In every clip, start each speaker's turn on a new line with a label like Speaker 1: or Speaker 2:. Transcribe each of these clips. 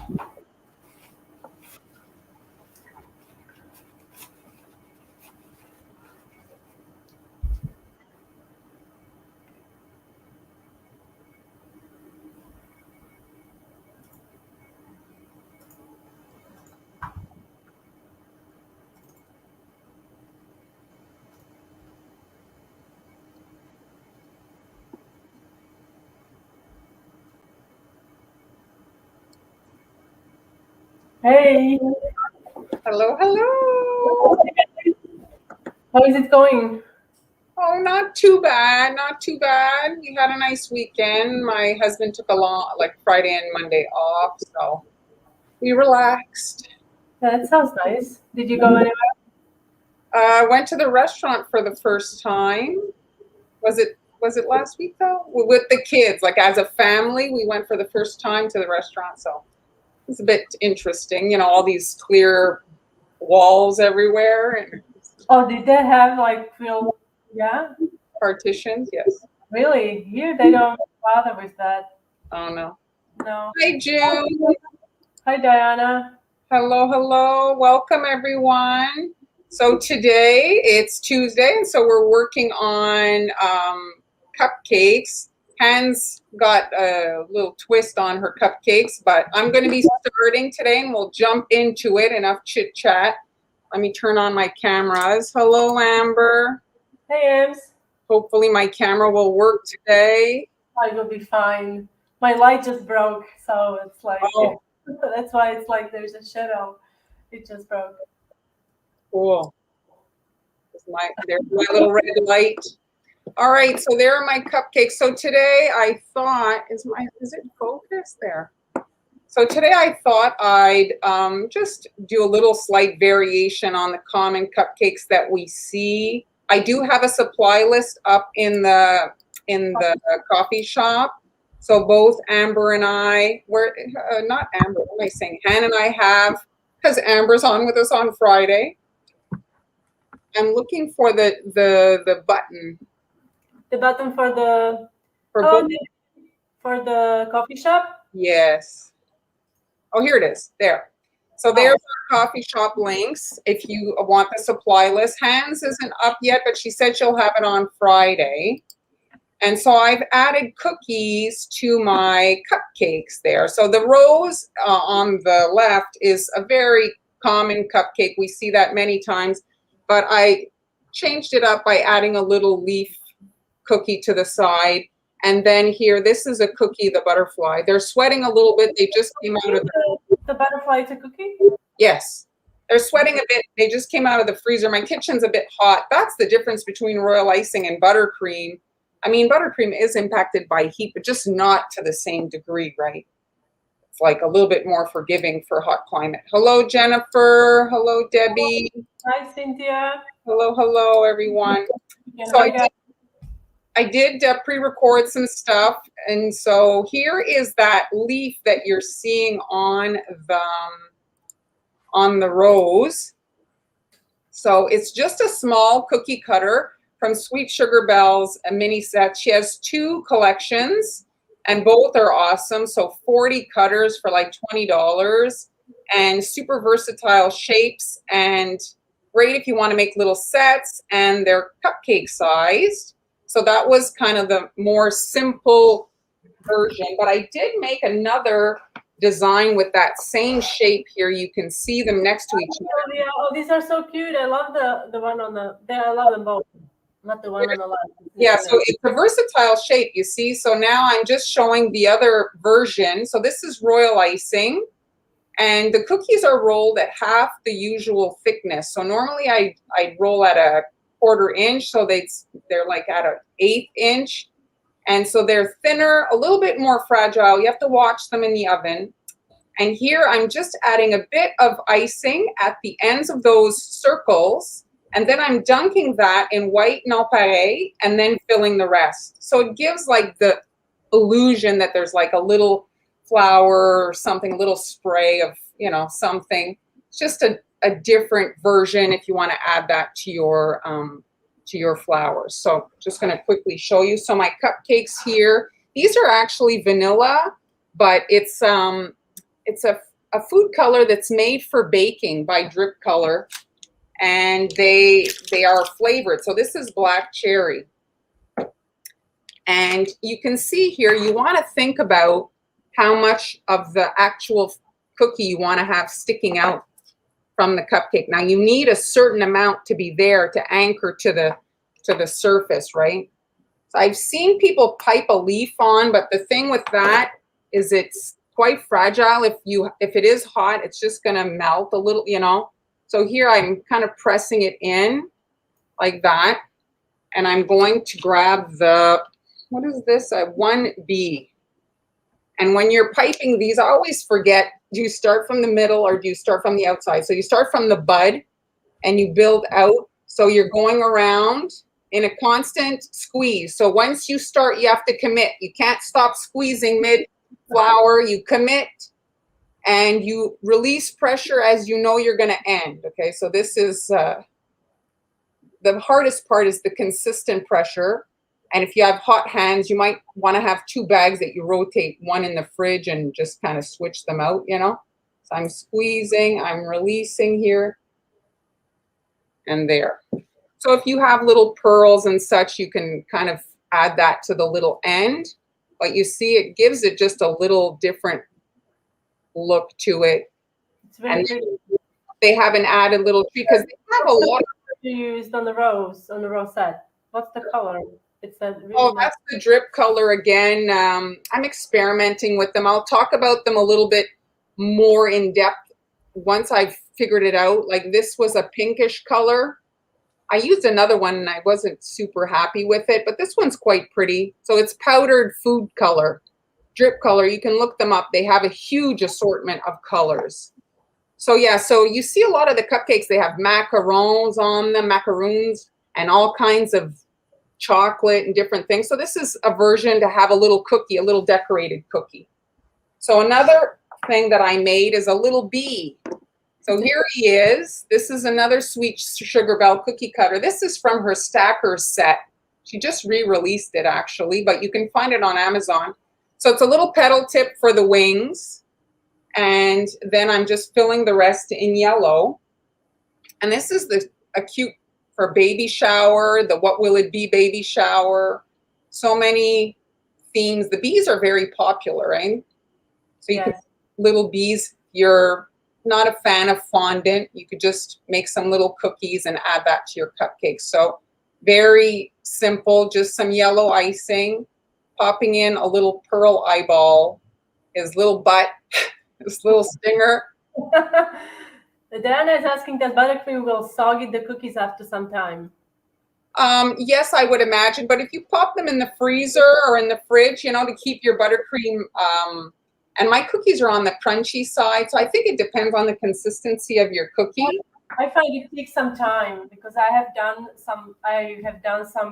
Speaker 1: Hey,
Speaker 2: Hello, hello.
Speaker 1: how is it going?
Speaker 2: Oh, not too bad, not too bad. We had a nice weekend. My husband took like Friday and Monday off, so we relaxed.
Speaker 1: That sounds nice. Did you go anywhere?
Speaker 2: Went to the restaurant for the first time. Was it last week though? With the kids, like as a family, we went for the first time to the restaurant, so it's a bit interesting. You know, all these clear walls everywhere and
Speaker 1: Oh, did they have like real? Yeah,
Speaker 2: partitions. Yes.
Speaker 1: really? Here they don't bother with that.
Speaker 2: Oh no.
Speaker 1: No.
Speaker 2: Hi, June.
Speaker 1: Hi, Diana.
Speaker 2: Hello, hello. Welcome, everyone. So today it's Tuesday, and so we're working on cupcakes. Han's got a little twist on her cupcakes, but I'm going to be starting today, and we'll jump into it. Enough chit chat. Let me turn on my cameras. Hello, Amber.
Speaker 1: Hey, Ems.
Speaker 2: Hopefully my camera will work today.
Speaker 1: I will be fine. My light just broke, so it's like
Speaker 2: Oh,
Speaker 1: that's why it's like there's a shadow. It just broke.
Speaker 2: cool. There's my little red light. All right, so there are my cupcakes. So today I thought, is it focused there? So today I thought I'd just do a little slight variation on the common cupcakes that we see. I do have a supply list up in the coffee shop. So both Amber and I, not Amber, what am I saying? Han and I have, because Amber's on with us on Friday. I'm looking for the button.
Speaker 1: The button for the
Speaker 2: For
Speaker 1: oh,
Speaker 2: both.
Speaker 1: for the coffee shop.
Speaker 2: Yes. Oh, here it is. There. So there's our coffee shop links if you want the supply list. Hans isn't up yet, but she said she'll have it on Friday. And so I've added cookies to my cupcakes there. So the rose on the left is a very common cupcake. We see that many times, but I changed it up by adding a little leaf cookie to the side. And then here, this is a cookie, the butterfly. They're sweating a little bit. They just came out of
Speaker 1: the butterfly is a cookie?
Speaker 2: Yes. They're sweating a bit. They just came out of the freezer. My kitchen's a bit hot. That's the difference between royal icing and buttercream. I mean, buttercream is impacted by heat, but just not to the same degree, right? It's like a little bit more forgiving for hot climate. Hello, Jennifer. Hello, Debbie.
Speaker 1: Hi, Cynthia.
Speaker 2: Hello, hello, everyone. So I did pre-record some stuff, and so here is that leaf that you're seeing on the rose. So it's just a small cookie cutter from Sweet Sugar Bells, a mini set. She has 2 collections, and both are awesome. So 40 cutters for like $20, and super versatile shapes, and great if you want to make little sets, and they're cupcake sized. So that was kind of the more simple version, but I did make another design with that same shape here. You can see them next to each other.
Speaker 1: Yeah, oh, these are so cute. I love the one on the there. I love them both. Not the one on the left.
Speaker 2: Yeah, so it's a versatile shape, you see. So now I'm just showing the other version. So this is royal icing, and the cookies are rolled at half the usual thickness. So normally I'd roll at a 1/4 inch, so they're like at an 1/8 inch. And so they're thinner, a little bit more fragile. You have to watch them in the oven. And here I'm just adding a bit of icing at the ends of those circles. And then I'm dunking that in white nonpareil and then filling the rest. So it gives like the illusion that there's like a little flower or something, a little spray of, something. It's just a different version if you want to add that to your flowers. So just going to quickly show you. So my cupcakes here, these are actually vanilla, but it's a a food color that's made for baking by Drip Color, and they are flavored. So this is black cherry. And you can see here, you want to think about how much of the actual cookie you want to have sticking out from the cupcake. Now you need a certain amount to be there to anchor to the surface, right? So I've seen people pipe a leaf on, but the thing with that is it's quite fragile. If it is hot, it's just going to melt a little, you know. So here I'm kind of pressing it in like that, and I'm going to grab the, what is this? A 1B. And when you're piping these, I always forget, do you start from the middle or do you start from the outside? So you start from the bud and you build out. So you're going around in a constant squeeze. So once you start, you have to commit. You can't stop squeezing mid-flower. You commit and you release pressure as you know you're going to end. Okay, so this is the hardest part is the consistent pressure. And if you have hot hands, you might want to have 2 bags that you rotate, one in the fridge and just kind of switch them out, you know. So I'm squeezing, I'm releasing here and there. So if you have little pearls and such, you can kind of add that to the little end. But you see, it gives it just a little different look to it.
Speaker 1: It's very
Speaker 2: And
Speaker 1: pretty.
Speaker 2: they have an added little tree because they have a lot of.
Speaker 1: You used on the rosette. What's the color? It's a really
Speaker 2: Oh,
Speaker 1: nice.
Speaker 2: that's the Drip Color again. I'm experimenting with them. I'll talk about them a little bit more in depth once I've figured it out. Like this was a pinkish color. I used another one and I wasn't super happy with it, but this one's quite pretty. So it's powdered food color, Drip Color. You can look them up. They have a huge assortment of colors. So yeah, so you see a lot of the cupcakes, they have macarons on them, macaroons, and all kinds of chocolate and different things. So this is a version to have a little cookie, a little decorated cookie. So another thing that I made is a little bee. So here he is. This is another Sweet Sugar Belle cookie cutter. This is from her Stacker set. She just re-released it actually, but you can find it on Amazon. So it's a little petal tip for the wings. And then I'm just filling the rest in yellow. And this is a cute for baby shower, the what will it be baby shower. So many themes. The bees are very popular, right? So you
Speaker 1: Yes.
Speaker 2: can little bees. You're not a fan of fondant, you could just make some little cookies and add that to your cupcakes. So very simple, just some yellow icing, popping in a little pearl eyeball, his little butt, this little stinger.
Speaker 1: Diana is asking, does buttercream will soggy the cookies after some time?
Speaker 2: Yes, I would imagine, but if you pop them in the freezer or in the fridge, you know, to keep your buttercream, and my cookies are on the crunchy side, so I think it depends on the consistency of your cookie.
Speaker 1: I find it takes some time because I have done some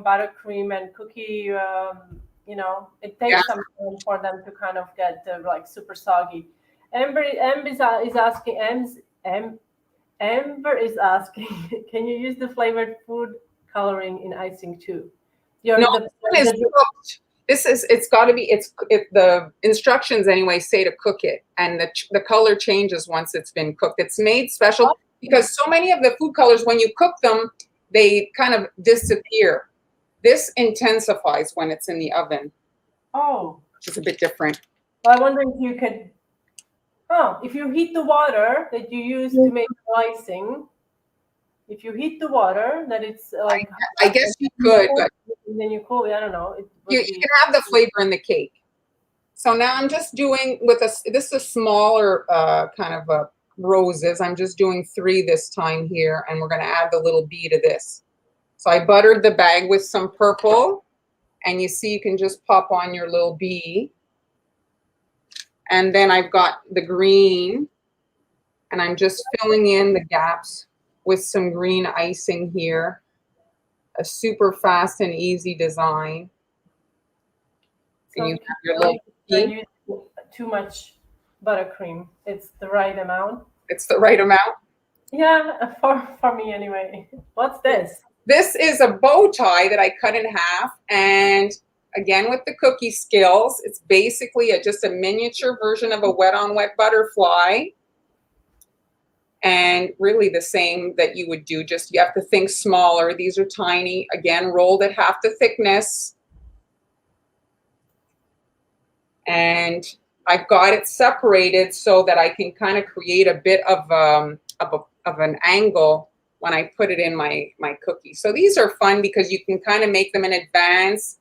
Speaker 1: buttercream and cookie, you know, it takes some time for them to kind of get like super soggy. Amber is asking, Amber is asking, can you use the flavored food coloring in icing too?
Speaker 2: No, this one is cooked. It's got to be, the instructions anyway say to cook it, and the color changes once it's been cooked. It's made special because so many of the food colors, when you cook them, they kind of disappear. This intensifies when it's in the oven.
Speaker 1: Oh.
Speaker 2: Which is a bit different.
Speaker 1: Well, I wonder if you could, if you heat the water that you use to make the icing, if you heat the water, that it's like...
Speaker 2: I guess you could, but...
Speaker 1: And then you cool it, I don't know.
Speaker 2: You can have the flavor in the cake. So now I'm just doing this is a smaller kind of roses. I'm just doing 3 this time here, and we're going to add the little bee to this. So I buttered the bag with some purple, and you see you can just pop on your little bee. And then I've got the green, and I'm just filling in the gaps with some green icing here. A super fast and easy design. And you have your little bee.
Speaker 1: Too much buttercream. It's the right amount.
Speaker 2: It's the right amount?
Speaker 1: Yeah, for me anyway. What's this?
Speaker 2: This is a bow tie that I cut in half, and again with the cookie skills, it's basically just a miniature version of a wet on wet butterfly. And really the same that you would do, just you have to think smaller. These are tiny, again, rolled at half the thickness. And I've got it separated so that I can kind of create a bit of an angle when I put it in my cookie. So these are fun because you can kind of make them in advance.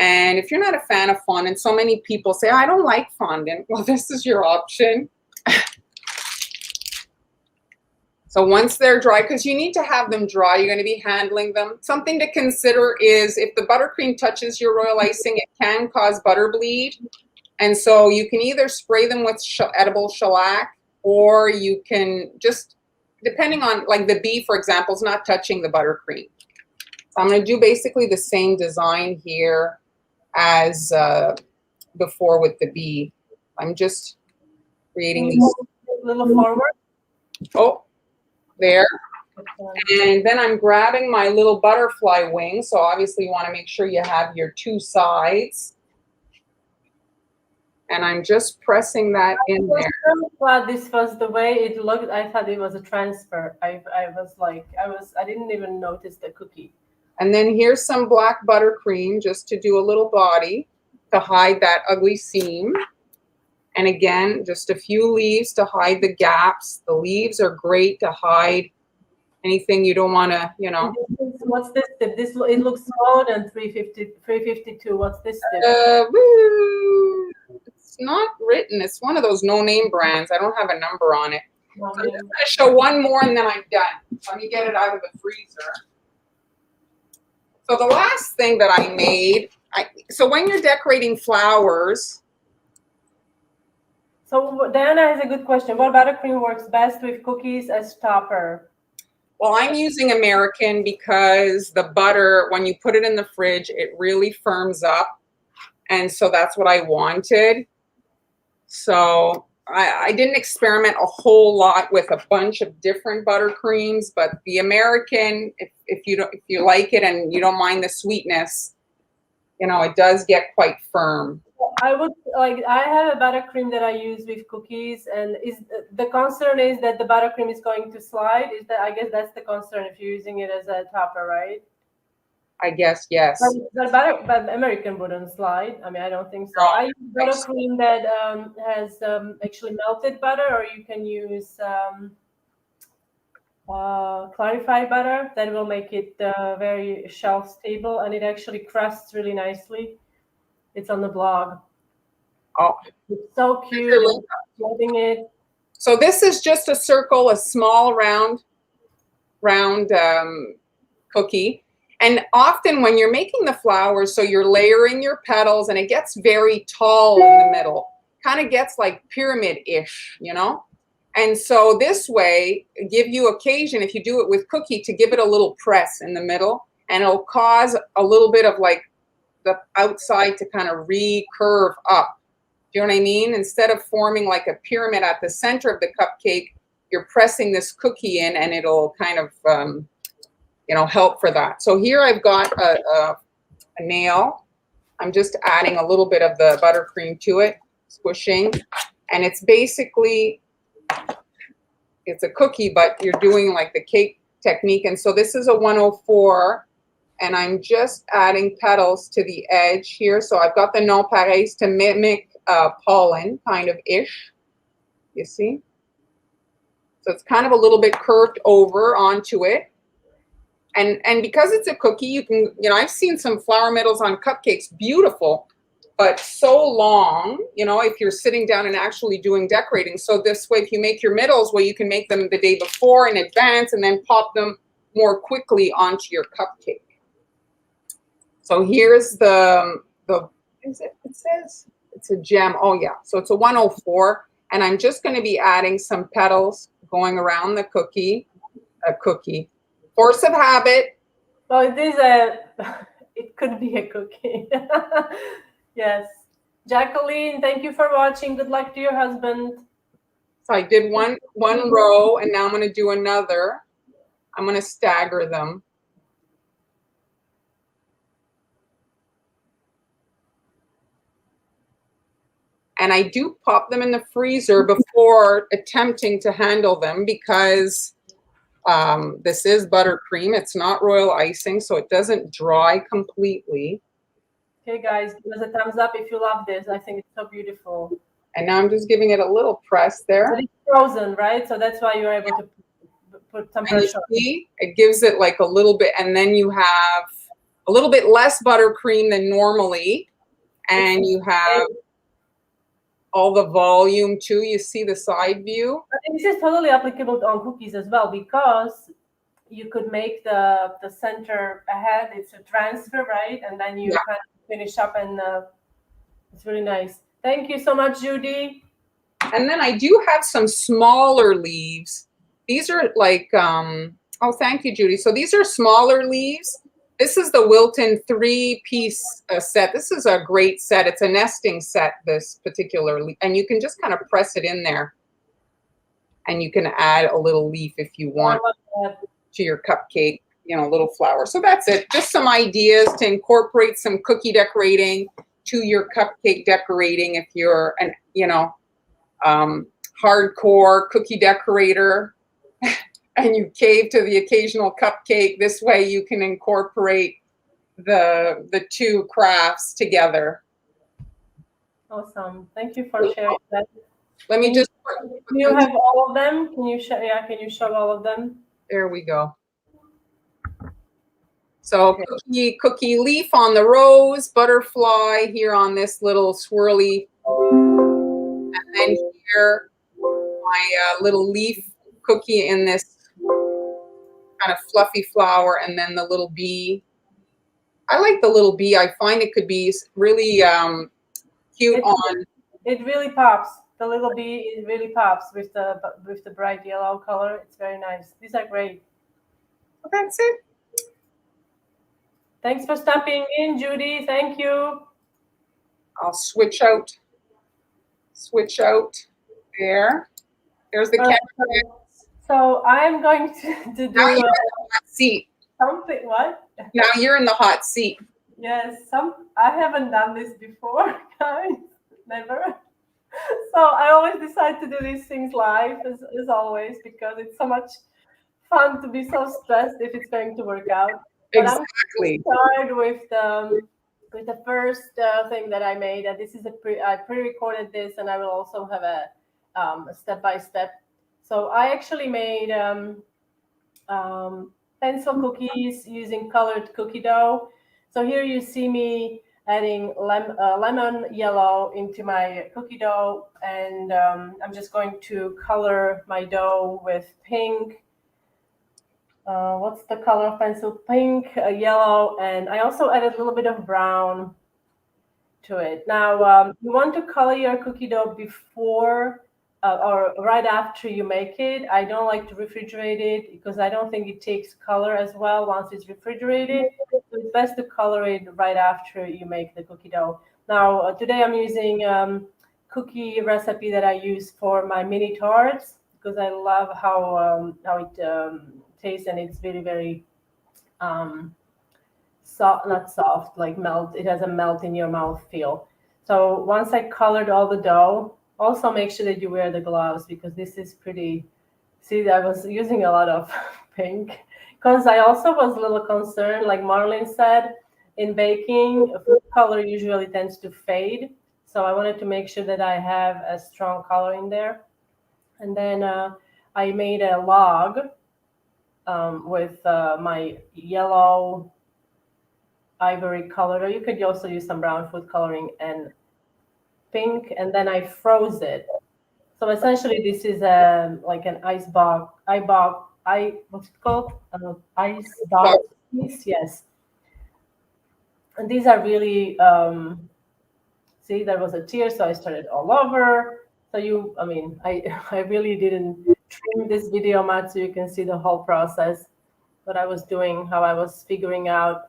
Speaker 2: And if you're not a fan of fondant, so many people say, I don't like fondant. Well, this is your option. So once they're dry, because you need to have them dry, you're going to be handling them. Something to consider is if the buttercream touches your royal icing, it can cause butter bleed. And so you can either spray them with edible shellac, or you can just, depending on, like the bee, for example, is not touching the buttercream. So I'm going to do basically the same design here as before with the bee. I'm just creating these.
Speaker 1: A little forward.
Speaker 2: Oh, there. And then I'm grabbing my little butterfly wing. So obviously you want to make sure you have your two sides. And I'm just pressing that in there.
Speaker 1: I thought this was the way it looked. I thought it was a transfer. I didn't even notice the cookie.
Speaker 2: And then here's some black buttercream just to do a little body to hide that ugly seam. And again, just a few leaves to hide the gaps. The leaves are great to hide anything you don't want to, you know.
Speaker 1: What's this tip? It looks smaller than 352. What's this tip?
Speaker 2: It's not written. It's one of those no-name brands. I don't have a number on it. So I'm just going to show one more and then I'm done. Let me get it out of the freezer. So the last thing that I made, so when you're decorating flowers.
Speaker 1: So Diana has a good question. What buttercream works best with cookies as topper?
Speaker 2: Well, I'm using American because the butter, when you put it in the fridge, it really firms up. And so that's what I wanted. So I didn't experiment a whole lot with a bunch of different buttercreams, but the American, if you like it and you don't mind the sweetness, you know, it does get quite firm.
Speaker 1: I have a buttercream that I use with cookies, and the concern is that the buttercream is going to slide. I guess that's the concern if you're using it as a topper, right?
Speaker 2: I guess, yes.
Speaker 1: But American wouldn't slide. I mean, I don't think so. I use buttercream that has actually melted butter, or you can use clarified butter. That will make it very shelf stable, and it actually crusts really nicely. It's on the blog.
Speaker 2: Oh,
Speaker 1: it's so cute. Loving it.
Speaker 2: So this is just a circle, a small round cookie. And often when you're making the flowers, so you're layering your petals and it gets very tall in the middle, kind of gets like pyramid-ish, you know? And so this way, give you occasion, if you do it with cookie, to give it a little press in the middle, and it'll cause a little bit of like the outside to kind of recurve up. Do you know what I mean? Instead of forming like a pyramid at the center of the cupcake, you're pressing this cookie in and it'll kind of, you know, help for that. So here I've got a nail. I'm just adding a little bit of the buttercream to it, squishing. And it's basically, it's a cookie, but you're doing like the cake technique. And so this is a 104. And I'm just adding petals to the edge here. So I've got the nonpareils to mimic pollen, kind of ish. You see? So it's kind of a little bit curved over onto it. And because it's a cookie, you can, you know, I've seen some flower middles on cupcakes, beautiful, but so long, you know, if you're sitting down and actually doing decorating. So this way, if you make your middles, well, you can make them the day before in advance and then pop them more quickly onto your cupcake. So here's it says it's a gem. Oh yeah, so it's a 104, and I'm just going to be adding some petals going around the cookie. Force of habit.
Speaker 1: Well, it could be a cookie. Yes. Jacqueline, thank you for watching. Good luck to your husband.
Speaker 2: So I did one row, and now I'm going to do another. I'm going to stagger them. And I do pop them in the freezer before attempting to handle them because this is buttercream. It's not royal icing, so it doesn't dry completely.
Speaker 1: Okay, guys, give us a thumbs up if you love this. I think it's so beautiful.
Speaker 2: And now I'm just giving it a little press there.
Speaker 1: But it's frozen, right? So that's why you're able to put some pressure.
Speaker 2: And you see, it gives it like a little bit, and then you have a little bit less buttercream than normally, and you have all the volume too. You see the side view.
Speaker 1: And this is totally applicable on cookies as well, because you could make the center ahead. It's a transfer, right? And then you kind of finish up, and it's really nice. Thank you so much, Judy.
Speaker 2: And then I do have some smaller leaves. These are like, oh, thank you, Judy. So these are smaller leaves. This is the Wilton 3-piece set. This is a great set. It's a nesting set, this particular leaf. And you can just kind of press it in there. And you can add a little leaf if you want to your cupcake, you know, little flower. So that's it. Just some ideas to incorporate some cookie decorating to your cupcake decorating if you're an, you know, hardcore cookie decorator and you cave to the occasional cupcake. This way you can incorporate the two crafts together.
Speaker 1: Awesome. Thank you for sharing that.
Speaker 2: Let me just...
Speaker 1: Do you have all of them? Can you show, can you show all of them?
Speaker 2: There we go. So cookie leaf on the rose, butterfly here on this little swirly, and then here my little leaf cookie in this kind of fluffy flower, and then the little bee. I like the little bee. I find it could be really cute on.
Speaker 1: It really pops. The little bee, it really pops with the bright yellow color. It's very nice. These are great.
Speaker 2: Well, that's it.
Speaker 1: Thanks for stopping in, Judy. Thank you.
Speaker 2: I'll switch out there. There's the camera.
Speaker 1: So I'm going to do
Speaker 2: now you're in the hot seat.
Speaker 1: Something. What?
Speaker 2: Now you're in the hot seat.
Speaker 1: Yes. I haven't done this before, guys. Never. So I always decide to do these things live, as always, because it's so much fun to be so stressed if it's going to work out. But
Speaker 2: exactly.
Speaker 1: I'm going to start with the first thing that I made, and this is I pre-recorded this, and I will also have a step-by-step. So I actually made pencil cookies using colored cookie dough. So here you see me adding lemon yellow into my cookie dough, and I'm just going to color my dough with pink. What's the color of pencil? Pink, yellow, and I also added a little bit of brown to it. Now, you want to color your cookie dough before or right after you make it. I don't like to refrigerate it because I don't think it takes color as well once it's refrigerated. So it's best to color it right after you make the cookie dough. Now, today I'm using cookie recipe that I use for my mini tarts because I love how it tastes, and it's very, very soft, not soft, like melt. It has a melt in your mouth feel. So once I colored all the dough, also make sure that you wear the gloves because this is pretty. See, I was using a lot of pink because I also was a little concerned, like Marlyn said, in baking, food color usually tends to fade. So I wanted to make sure that I have a strong color in there. And then I made a log with my yellow ivory color. You could also use some brown food coloring and pink, and then I froze it. So essentially, this is like an ice box. What's it called? Ice box piece. Yes. And these are really. See, there was a tear, so I started all over. So I really didn't trim this video much, so you can see the whole process. What I was doing, how I was figuring out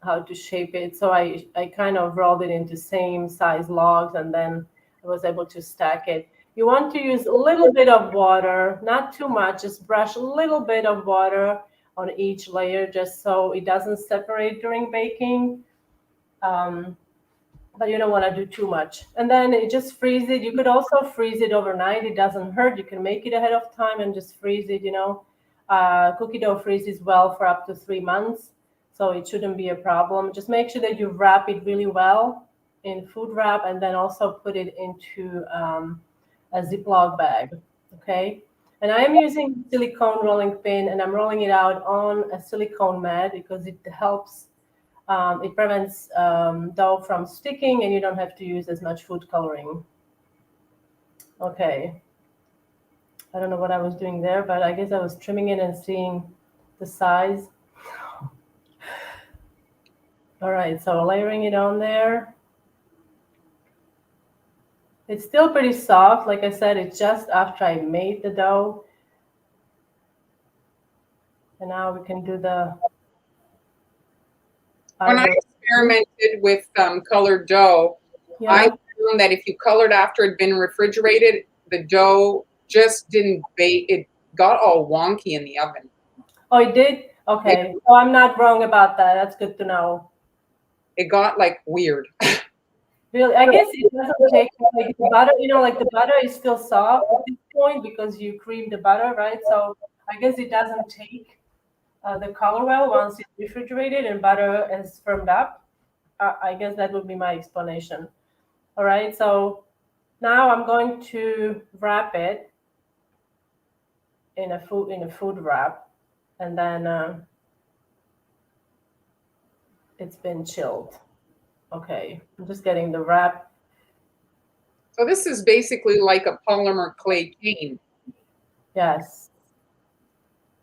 Speaker 1: how to shape it. So I kind of rolled it into same size logs, and then I was able to stack it. You want to use a little bit of water, not too much, just brush a little bit of water on each layer just so it doesn't separate during baking. but you don't want to do too much. And then you just freeze it. You could also freeze it overnight. It doesn't hurt. You can make it ahead of time and just freeze it, Cookie dough freezes well for up to 3 months, so it shouldn't be a problem. Just make sure that you wrap it really well in food wrap, and then also put it into a Ziploc bag, okay? And I am using silicone rolling pin, and I'm rolling it out on a silicone mat because it helps. It prevents dough from sticking, and you don't have to use as much food coloring. Okay. I don't know what I was doing there, but I guess I was trimming it and seeing the size. All right, so layering it on there. It's still pretty soft. Like I said, it's just after I made the dough. And now we can do the...
Speaker 2: When I experimented with colored dough, I found that if you colored after it had been refrigerated, the dough just didn't bake. It got all wonky in the oven.
Speaker 1: Oh, it did? Okay. Oh, I'm not wrong about that. That's good to know.
Speaker 2: It got like weird.
Speaker 1: Really, I guess it doesn't take like the butter, like the butter is still soft at this point because you cream the butter, right? So I guess it doesn't take the color well once it's refrigerated and butter is firmed up. I guess that would be my explanation. All right, so now I'm going to wrap it in a food wrap, and then it's been chilled. Okay, I'm just getting the wrap.
Speaker 2: So this is basically like a polymer clay cane.
Speaker 1: Yes.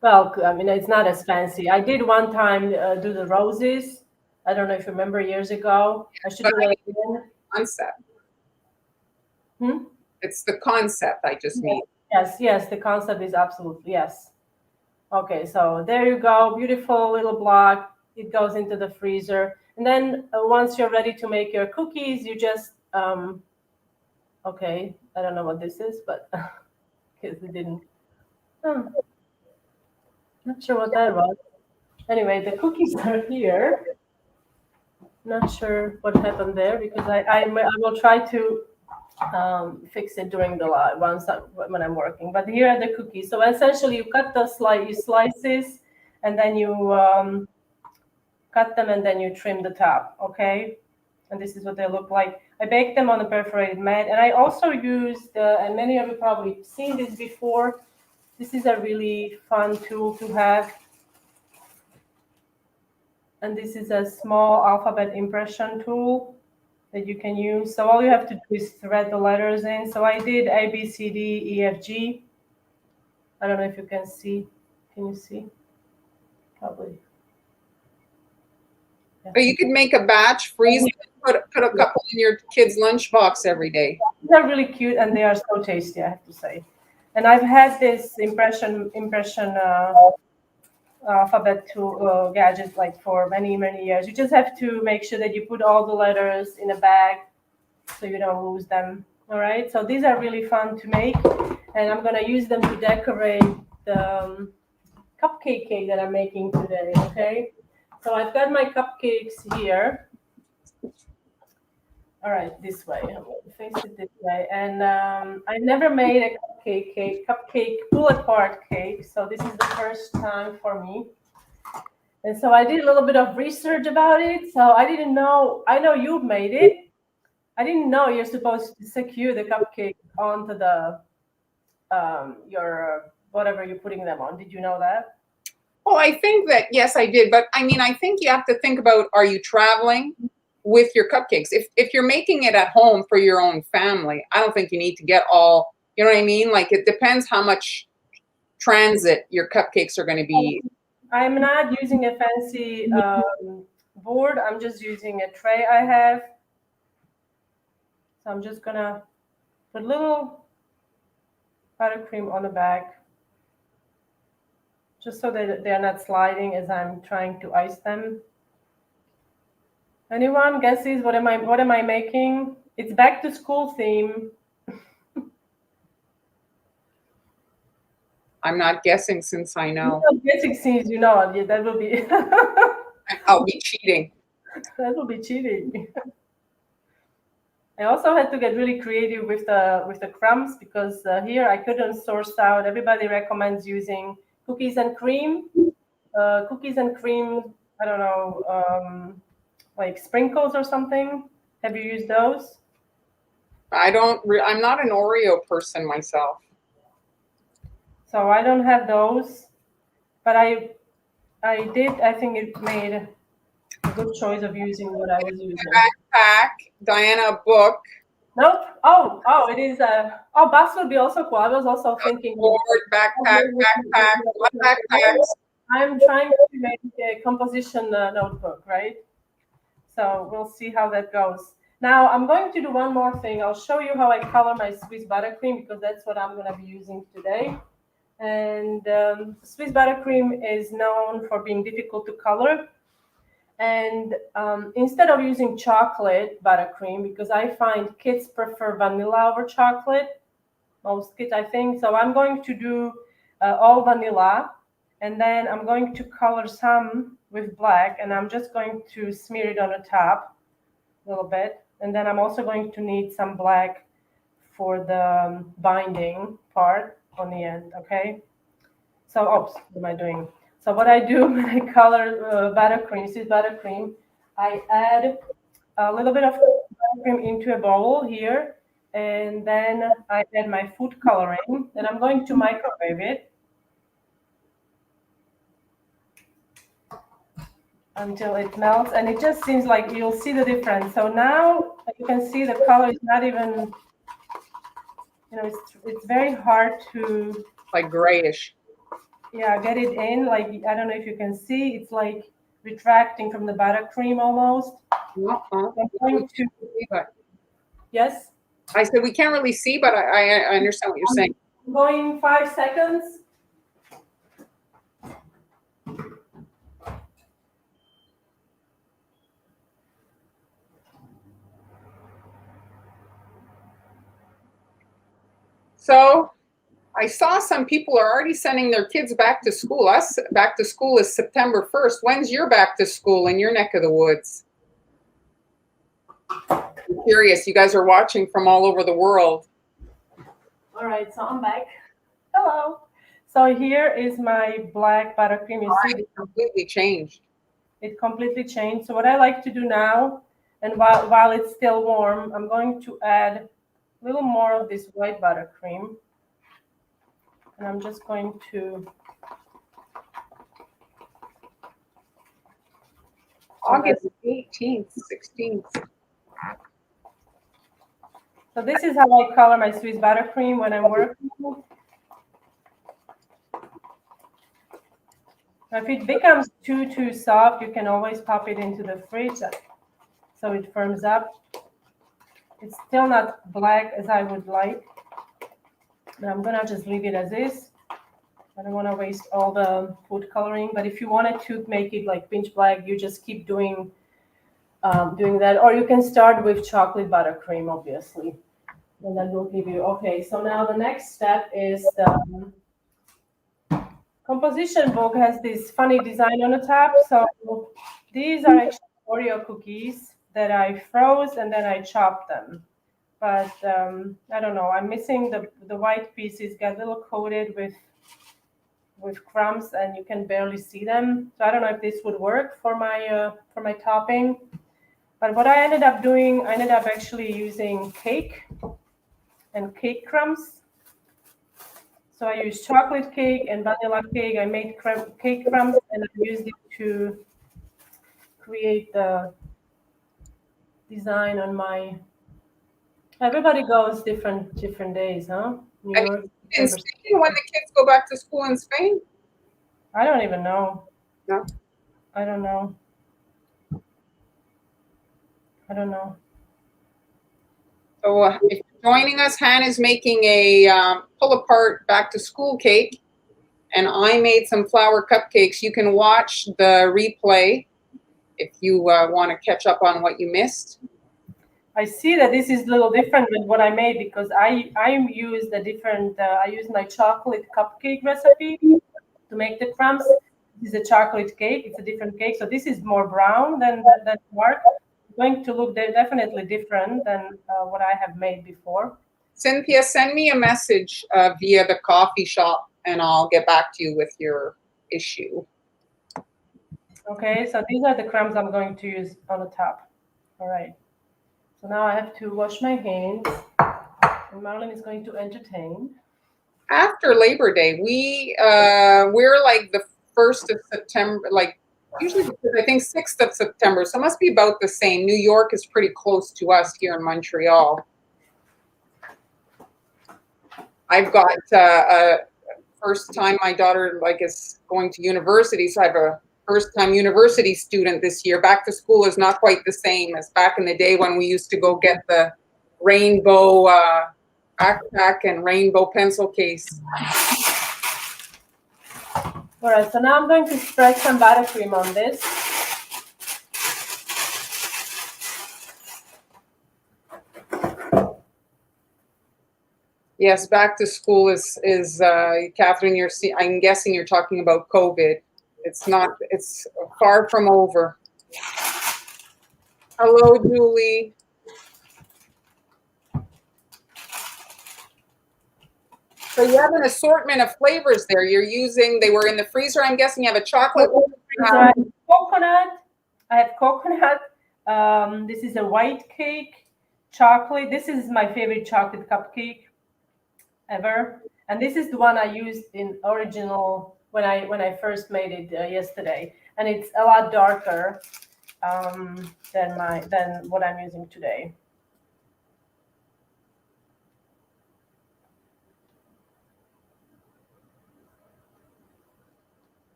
Speaker 1: Well, I mean, it's not as fancy. I did one time do the roses. I don't know if you remember years ago. I should do that again.
Speaker 2: Concept.
Speaker 1: Hmm?
Speaker 2: It's the concept I just need.
Speaker 1: Yes, the concept is absolutely, yes. Okay, so there you go. Beautiful little block. It goes into the freezer. And then once you're ready to make your cookies, you just, okay, I don't know what this is, but because it didn't, not sure what that was. Anyway, the cookies are here. Not sure what happened there because I will try to fix it during the live when I'm working. But here are the cookies. So essentially, you cut the slices, and then you cut them, and then you trim the top. Okay, and this is what they look like. I bake them on a perforated mat, and I also used, and many of you probably seen this before. This is a really fun tool to have. And this is a small alphabet impression tool that you can use. So all you have to do is thread the letters in. So I did A, B, C, D, E, F, G. I don't know if you can see. Can you see? Probably.
Speaker 2: Yeah. But you could make a batch, freeze it, put a couple in your kid's lunchbox every day.
Speaker 1: They're really cute and they are so tasty, I have to say. And I've had this impression alphabet tool gadget like for many years. You just have to make sure that you put all the letters in a bag so you don't lose them. All right, so these are really fun to make, and I'm gonna use them to decorate the cupcake cake that I'm making today. Okay, so I've got my cupcakes here. All right, this way. I'm gonna face it this way. And I've never made a cupcake pull-apart cake, so this is the first time for me. And so I did a little bit of research about it. So I didn't know. I know you've made it. I didn't know you're supposed to secure the cupcake onto the your whatever you're putting them on. Did you know that?
Speaker 2: Well, I think that yes, I did. But I mean, I think you have to think about: are you traveling with your cupcakes? If you're making it at home for your own family, I don't think you need to get all. You know what I mean? Like it depends how much transit your cupcakes are going to be.
Speaker 1: I'm not using a fancy board. I'm just using a tray I have. So I'm just gonna put a little buttercream on the back, just so that they're not sliding as I'm trying to ice them. Anyone guesses what am I making? It's back to school theme.
Speaker 2: I'm not guessing since I know.
Speaker 1: I'm guessing since you know. Yeah, that will be.
Speaker 2: I'll be cheating.
Speaker 1: That will be cheating. I also had to get really creative with the crumbs because here I couldn't source out. Everybody recommends using cookies and cream. Cookies and cream, I don't know, like sprinkles or something. Have you used those?
Speaker 2: I'm not an Oreo person myself.
Speaker 1: So I don't have those, but I did. I think it made a good choice of using what I was using.
Speaker 2: Backpack, Diana, a book.
Speaker 1: Nope. Oh, it is a. Oh, bus would be also cool. I was also thinking.
Speaker 2: Board, backpack. What backpacks?
Speaker 1: I'm trying to make a composition notebook, right? So we'll see how that goes. Now I'm going to do one more thing. I'll show you how I color my Swiss buttercream because that's what I'm going to be using today. And Swiss buttercream is known for being difficult to color. And instead of using chocolate buttercream, because I find kids prefer vanilla over chocolate, most kids I think, so I'm going to do all vanilla, and then I'm going to color some with black, and I'm just going to smear it on the top a little bit, and then I'm also going to need some black for the binding part on the end, okay? So, oops, what am I doing? So what I do when I color buttercream, Swiss buttercream, I add a little bit of buttercream into a bowl here, and then I add my food coloring, and I'm going to microwave it until it melts, and it just seems like you'll see the difference. So now you can see the color is not even, it's very hard to
Speaker 2: like grayish.
Speaker 1: Yeah, get it in. Like, I don't know if you can see, it's like retracting from the buttercream almost.
Speaker 2: Uh-huh.
Speaker 1: I'm going to, yes?
Speaker 2: I said we can't really see, but I understand what you're saying.
Speaker 1: I'm going 5 seconds.
Speaker 2: So I saw some people are already sending their kids back to school. Us back to school is September 1st. When's your back to school in your neck of the woods? I'm curious. You guys are watching from all over the world.
Speaker 1: All right, so I'm back. Hello. So here is my black buttercream. You see
Speaker 2: it completely changed.
Speaker 1: It completely changed. So what I like to do now, and while it's still warm, I'm going to add a little more of this white buttercream. And I'm just going to
Speaker 2: August 18th, 16th.
Speaker 1: So this is how I color my Swiss buttercream when I'm working. Now, if it becomes too soft, you can always pop it into the fridge so it firms up. It's still not black as I would like, but I'm gonna just leave it as is. I don't want to waste all the food coloring, but if you wanted to make it like pinch black, you just keep doing that, or you can start with chocolate buttercream, obviously, and that will give you. Okay, so now the next step is the composition book. Has this funny design on the top. So these are actually Oreo cookies that I froze and then I chopped them. But I don't know. I'm missing the white pieces. Got a little coated with crumbs, and you can barely see them. So I don't know if this would work for my topping. But what I ended up doing, I ended up actually using cake and cake crumbs. So I used chocolate cake and vanilla cake. I made cake crumbs, and I used it to create the design on my. Everybody goes different days, huh? New York.
Speaker 2: In Spain, when the kids go back to school in Spain?
Speaker 1: I don't even know.
Speaker 2: No.
Speaker 1: I don't know.
Speaker 2: So if you're joining us, Hannah's making a pull-apart back-to-school cake, and I made some flour cupcakes. You can watch the replay if you want to catch up on what you missed.
Speaker 1: I see that this is a little different than what I made because I used a different. I used my chocolate cupcake recipe to make the crumbs. This is a chocolate cake. It's a different cake, so this is more brown than dark. going to look definitely different than what I have made before.
Speaker 2: Cynthia, send me a message via the coffee shop, and I'll get back to you with your issue.
Speaker 1: Okay, so these are the crumbs I'm going to use on the top. All right. So now I have to wash my hands, and Marlyn is going to entertain.
Speaker 2: After Labor Day, we're like the 1st of September, like usually I think 6th of September, so it must be about the same. New York is pretty close to us here in Montreal. I've got a first time my daughter is going to university, so I have a first time university student this year. Back to school is not quite the same as back in the day when we used to go get the rainbow backpack and rainbow pencil case.
Speaker 1: All right, so now I'm going to spread some buttercream on this.
Speaker 2: Yes, back to school is Catherine, I'm guessing you're talking about COVID. It's not, it's far from over. Hello, Julie. So you have an assortment of flavors there. They were in the freezer. I'm guessing you have a chocolate.
Speaker 1: So I have coconut. I have coconut. This is a white cake, chocolate. This is my favorite chocolate cupcake ever. And this is the one I used in original when I first made it yesterday. And it's a lot darker than what I'm using today.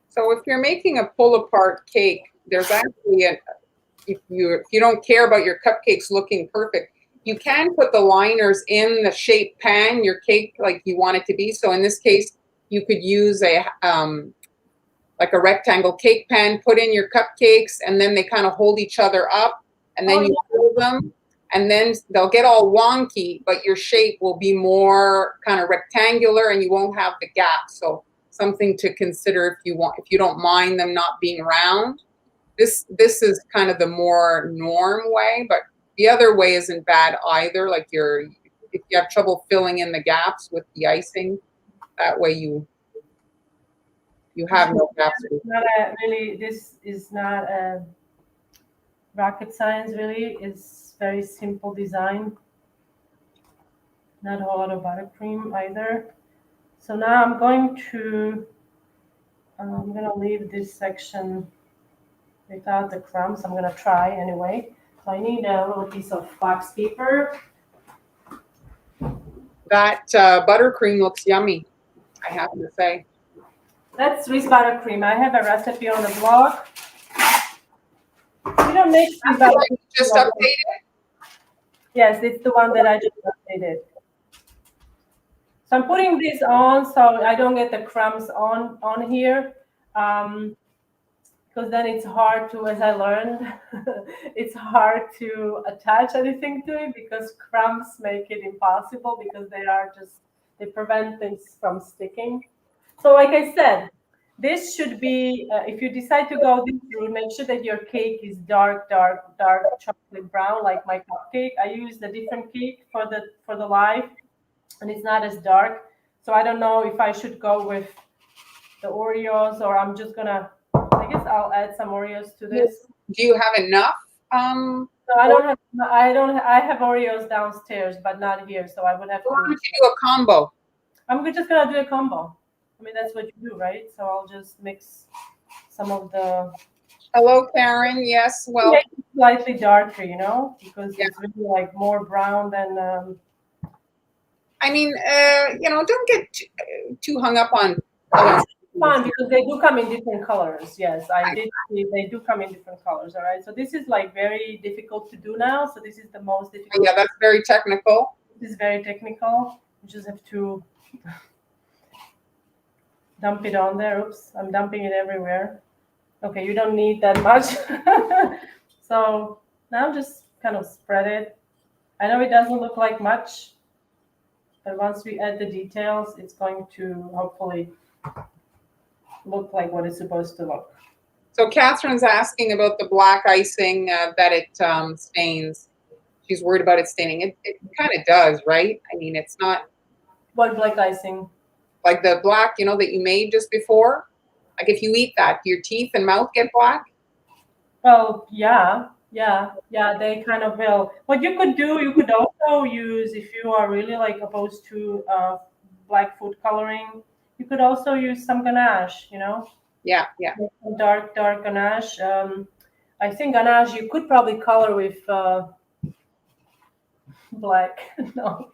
Speaker 2: So if you're making a pull-apart cake, there's actually if you don't care about your cupcakes looking perfect, you can put the liners in the shaped pan, your cake like you want it to be. So in this case, you could use a like a rectangle cake pan, put in your cupcakes, and then they kind of hold each other up, and then you pull them, and then they'll get all wonky, but your shape will be more kind of rectangular, and you won't have the gap. So something to consider if you don't mind them not being round. This is kind of the more norm way, but the other way isn't bad either. Like if you have trouble filling in the gaps with the icing, that way you have no gaps.
Speaker 1: This is not a rocket science, really. It's very simple design. Not a whole lot of buttercream either. So now I'm going to leave this section without the crumbs. I'm going to try anyway. So I need a little piece of wax paper.
Speaker 2: That buttercream looks yummy, I have to say.
Speaker 1: That's Swiss buttercream. I have a recipe on the blog. We don't make Swiss buttercream.
Speaker 2: Just updated?
Speaker 1: Yes, it's the one that I just updated. So I'm putting this on so I don't get the crumbs on here. Because then it's hard to, as I learned, it's hard to attach anything to it because crumbs make it impossible because they prevent things from sticking. So like I said, this should be, if you decide to go this route, make sure that your cake is dark chocolate brown, like my cupcake. I used a different cake for the live, and it's not as dark. So I don't know if I should go with the Oreos or I'm just gonna, I guess I'll add some Oreos to this.
Speaker 2: Do you have enough?
Speaker 1: No, I have Oreos downstairs, but not here. So I would have to.
Speaker 2: Why don't you do a combo?
Speaker 1: I'm just gonna do a combo. I mean, that's what you do, right? So I'll just mix some of the.
Speaker 2: Hello, Karen. Yes, well.
Speaker 1: Make it slightly darker, because it's really like more brown than.
Speaker 2: I mean, don't get too hung up on colors.
Speaker 1: Fun because they do come in different colors. Yes, I did see they do come in different colors. All right, so this is like very difficult to do now. So this is the most difficult.
Speaker 2: Yeah, that's very technical.
Speaker 1: This is very technical. You just have to dump it on there. Oops, I'm dumping it everywhere. Okay, you don't need that much. So now just kind of spread it. I know it doesn't look like much, And once we add the details, it's going to hopefully look like what it's supposed to look.
Speaker 2: So Catherine's asking about the black icing that it stains. She's worried about it staining. It kind of does, right? I mean, it's not
Speaker 1: What black icing?
Speaker 2: like the black, you know, that you made just before. Like if you eat that, do your teeth and mouth get black?
Speaker 1: Well, yeah, they kind of will. What you could do, you could also use, if you are really like opposed to black food coloring, you could also use some ganache, you know?
Speaker 2: Yeah, yeah.
Speaker 1: Some dark ganache. I think ganache you could probably color with black. No,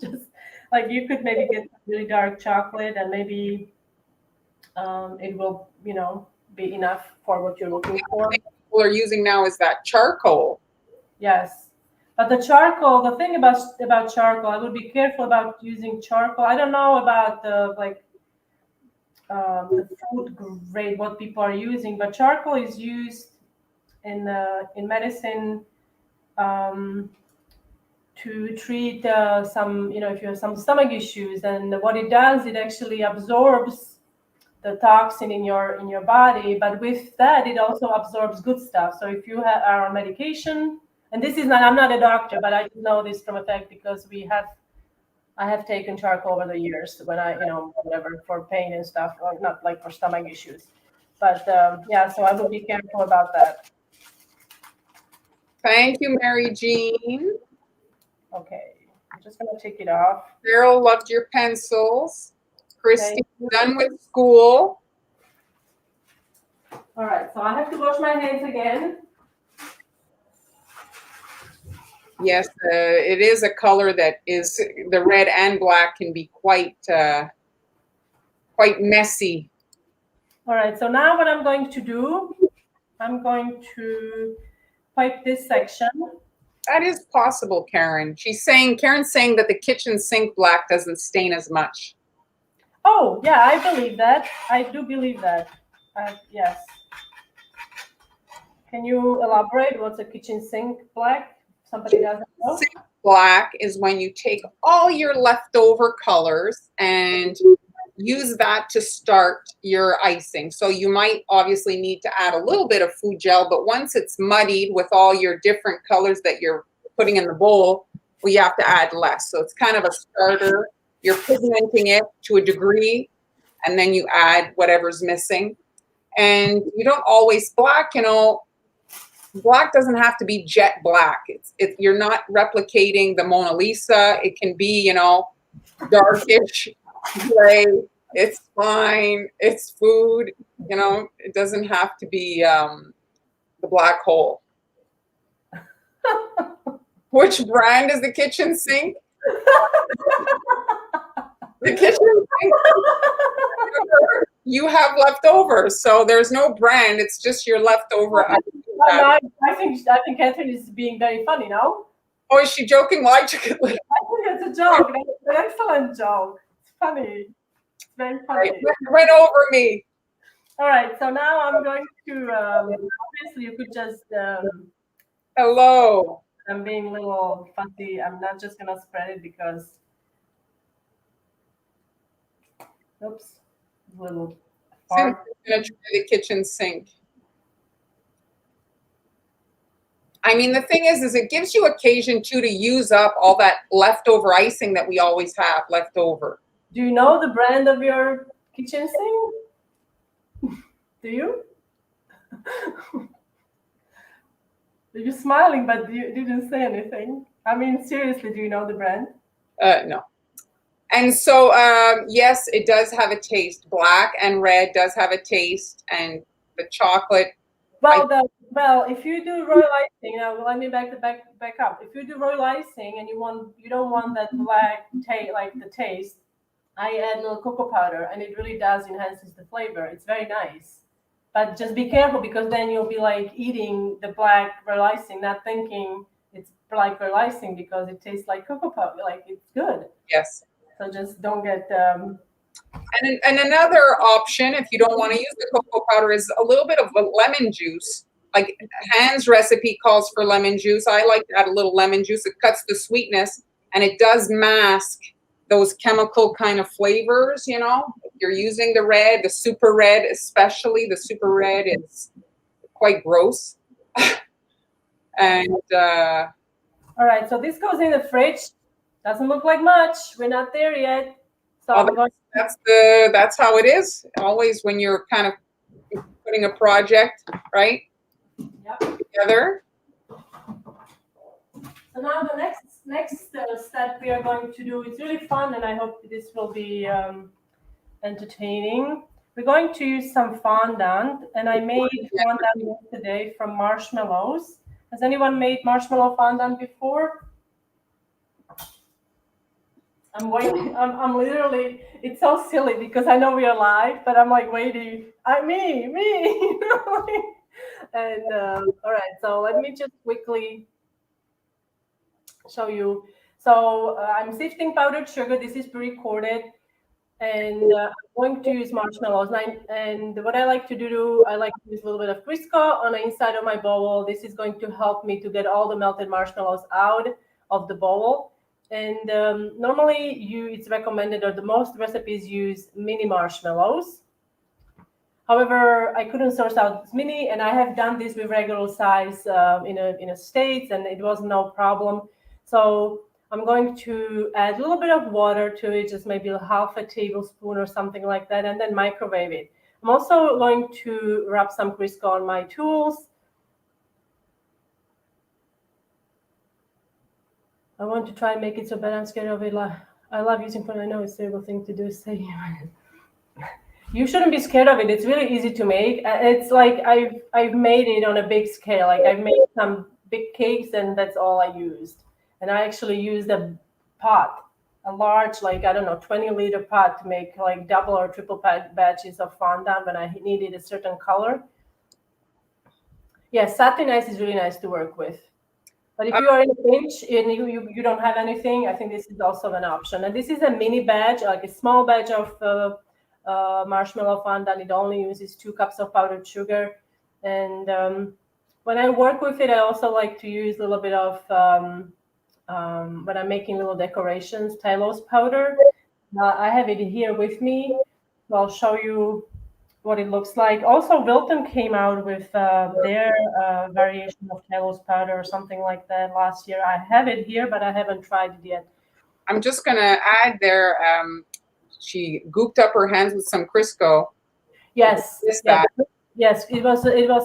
Speaker 1: just like you could maybe get really dark chocolate and maybe it will, you know, be enough for what you're looking for.
Speaker 2: People are using now is that charcoal.
Speaker 1: Yes, but the charcoal. The thing about charcoal, I would be careful about using charcoal. I don't know about the like the food grade what people are using, but charcoal is used in medicine to treat some, you know, if you have some stomach issues. And what it does, it actually absorbs the toxin in your body, but with that it also absorbs good stuff. So if you are on medication, and this is not, I'm not a doctor, but I know this from a fact because I have taken charcoal over the years when I, you know, whatever, for pain and stuff, or not like for stomach issues. But yeah, so I would be careful about that.
Speaker 2: Thank you, Mary Jean.
Speaker 1: Okay, I'm just gonna take it off.
Speaker 2: Carol loved your pencils. Christy,
Speaker 1: Okay.
Speaker 2: done with school.
Speaker 1: All right, so I have to wash my hands again.
Speaker 2: Yes, it is a color that is, the red and black can be quite messy.
Speaker 1: All right, so now what I'm going to do, I'm going to pipe this section.
Speaker 2: That is possible, Karen. Karen's saying that the kitchen sink black doesn't stain as much.
Speaker 1: Oh, yeah, I believe that. I do believe that. Yes. Can you elaborate what's a kitchen sink black? Somebody doesn't know.
Speaker 2: Sink black is when you take all your leftover colors and use that to start your icing. So you might obviously need to add a little bit of food gel, but once it's muddied with all your different colors that you're putting in the bowl, well, you have to add less. So it's kind of a starter. You're pigmenting it to a degree, and then you add whatever's missing. And you don't always black, you know, black doesn't have to be jet black. You're not replicating the Mona Lisa. It can be, you know, darkish gray. It's fine. It's food. You know, it doesn't have to be the black hole. Which brand is the kitchen sink? The kitchen sink. You have leftovers, so there's no brand. It's just your leftover.
Speaker 1: I think Catherine is being very funny now.
Speaker 2: Oh, is she joking? Well, I took it literally.
Speaker 1: I think it's a joke. It's an excellent joke. It's funny. It's very funny.
Speaker 2: Right over me.
Speaker 1: All right, so now I'm going to, obviously you could just,
Speaker 2: hello.
Speaker 1: I'm being a little fussy. I'm not just going to spread it because, oops, a little
Speaker 2: I'm going to try the kitchen sink. I mean, the thing is it gives you occasion to use up all that leftover icing that we always have left over.
Speaker 1: Do you know the brand of your kitchen sink? Do you? You're smiling, but you didn't say anything. I mean, seriously, do you know the brand?
Speaker 2: No. And so, yes, it does have a taste. Black and red does have a taste, and the chocolate.
Speaker 1: Well, if you do royal icing, now let me back up. If you do royal icing and you don't want that black taste, I add a little cocoa powder, and it really does enhances the flavor. It's very nice. But just be careful because then you'll be like eating the black royal icing, not thinking it's black royal icing because it tastes like cocoa powder. Like it's good.
Speaker 2: Yes.
Speaker 1: So just don't get.
Speaker 2: And another option, if you don't want to use the cocoa powder, is a little bit of lemon juice. Like Han's recipe calls for lemon juice. I like to add a little lemon juice. It cuts the sweetness, and it does mask those chemical kind of flavors, you know. If you're using the red, the super red, especially the super red is quite gross. And
Speaker 1: all right, so this goes in the fridge. Doesn't look like much. We're not there yet. So I'm going.
Speaker 2: That's how it is. Always when you're kind of putting a project, right?
Speaker 1: Yep.
Speaker 2: Together.
Speaker 1: So now the next step we are going to do, it's really fun, and I hope this will be entertaining. We're going to use some fondant, and I made fondant yesterday from marshmallows. Has anyone made marshmallow fondant before? I'm waiting. I'm literally. It's so silly because I know we are live, but I'm like waiting. Me. You know? And all right, so let me just quickly show you. So I'm sifting powdered sugar. This is pre-recorded, and I'm going to use marshmallows. And what I like to do, I like to use a little bit of Crisco on the inside of my bowl. This is going to help me to get all the melted marshmallows out of the bowl. And normally, it's recommended, or the most recipes use mini marshmallows. However, I couldn't source out this mini, and I have done this with regular size in a States, and it was no problem. So I'm going to add a little bit of water to it, just maybe half a tablespoon or something like that, and then microwave it. I'm also going to rub some Crisco on my tools. I want to try and make it so bad I'm scared of it. I love using fondant. I know it's a terrible thing to do. Say you shouldn't be scared of it. It's really easy to make. It's like I've made it on a big scale. Like I've made some big cakes, and that's all I used. And I actually used a pot, a large, like I don't know, 20-liter pot to make like double or triple batches of fondant when I needed a certain color. Yeah, satin ice is really nice to work with. But if you are in a pinch and you don't have anything, I think this is also an option. And this is a mini batch, like a small batch of marshmallow fondant. It only uses 2 cups of powdered sugar. And when I work with it, I also like to use a little bit of, when I'm making little decorations, Tylose powder. I have it here with me. So I'll show you what it looks like. Also, Wilton came out with their variation of Tylose powder or something like that last year. I have it here, but I haven't tried it yet.
Speaker 2: I'm just going to add there, she gooped up her hands with some Crisco.
Speaker 1: Yes. Yes, it was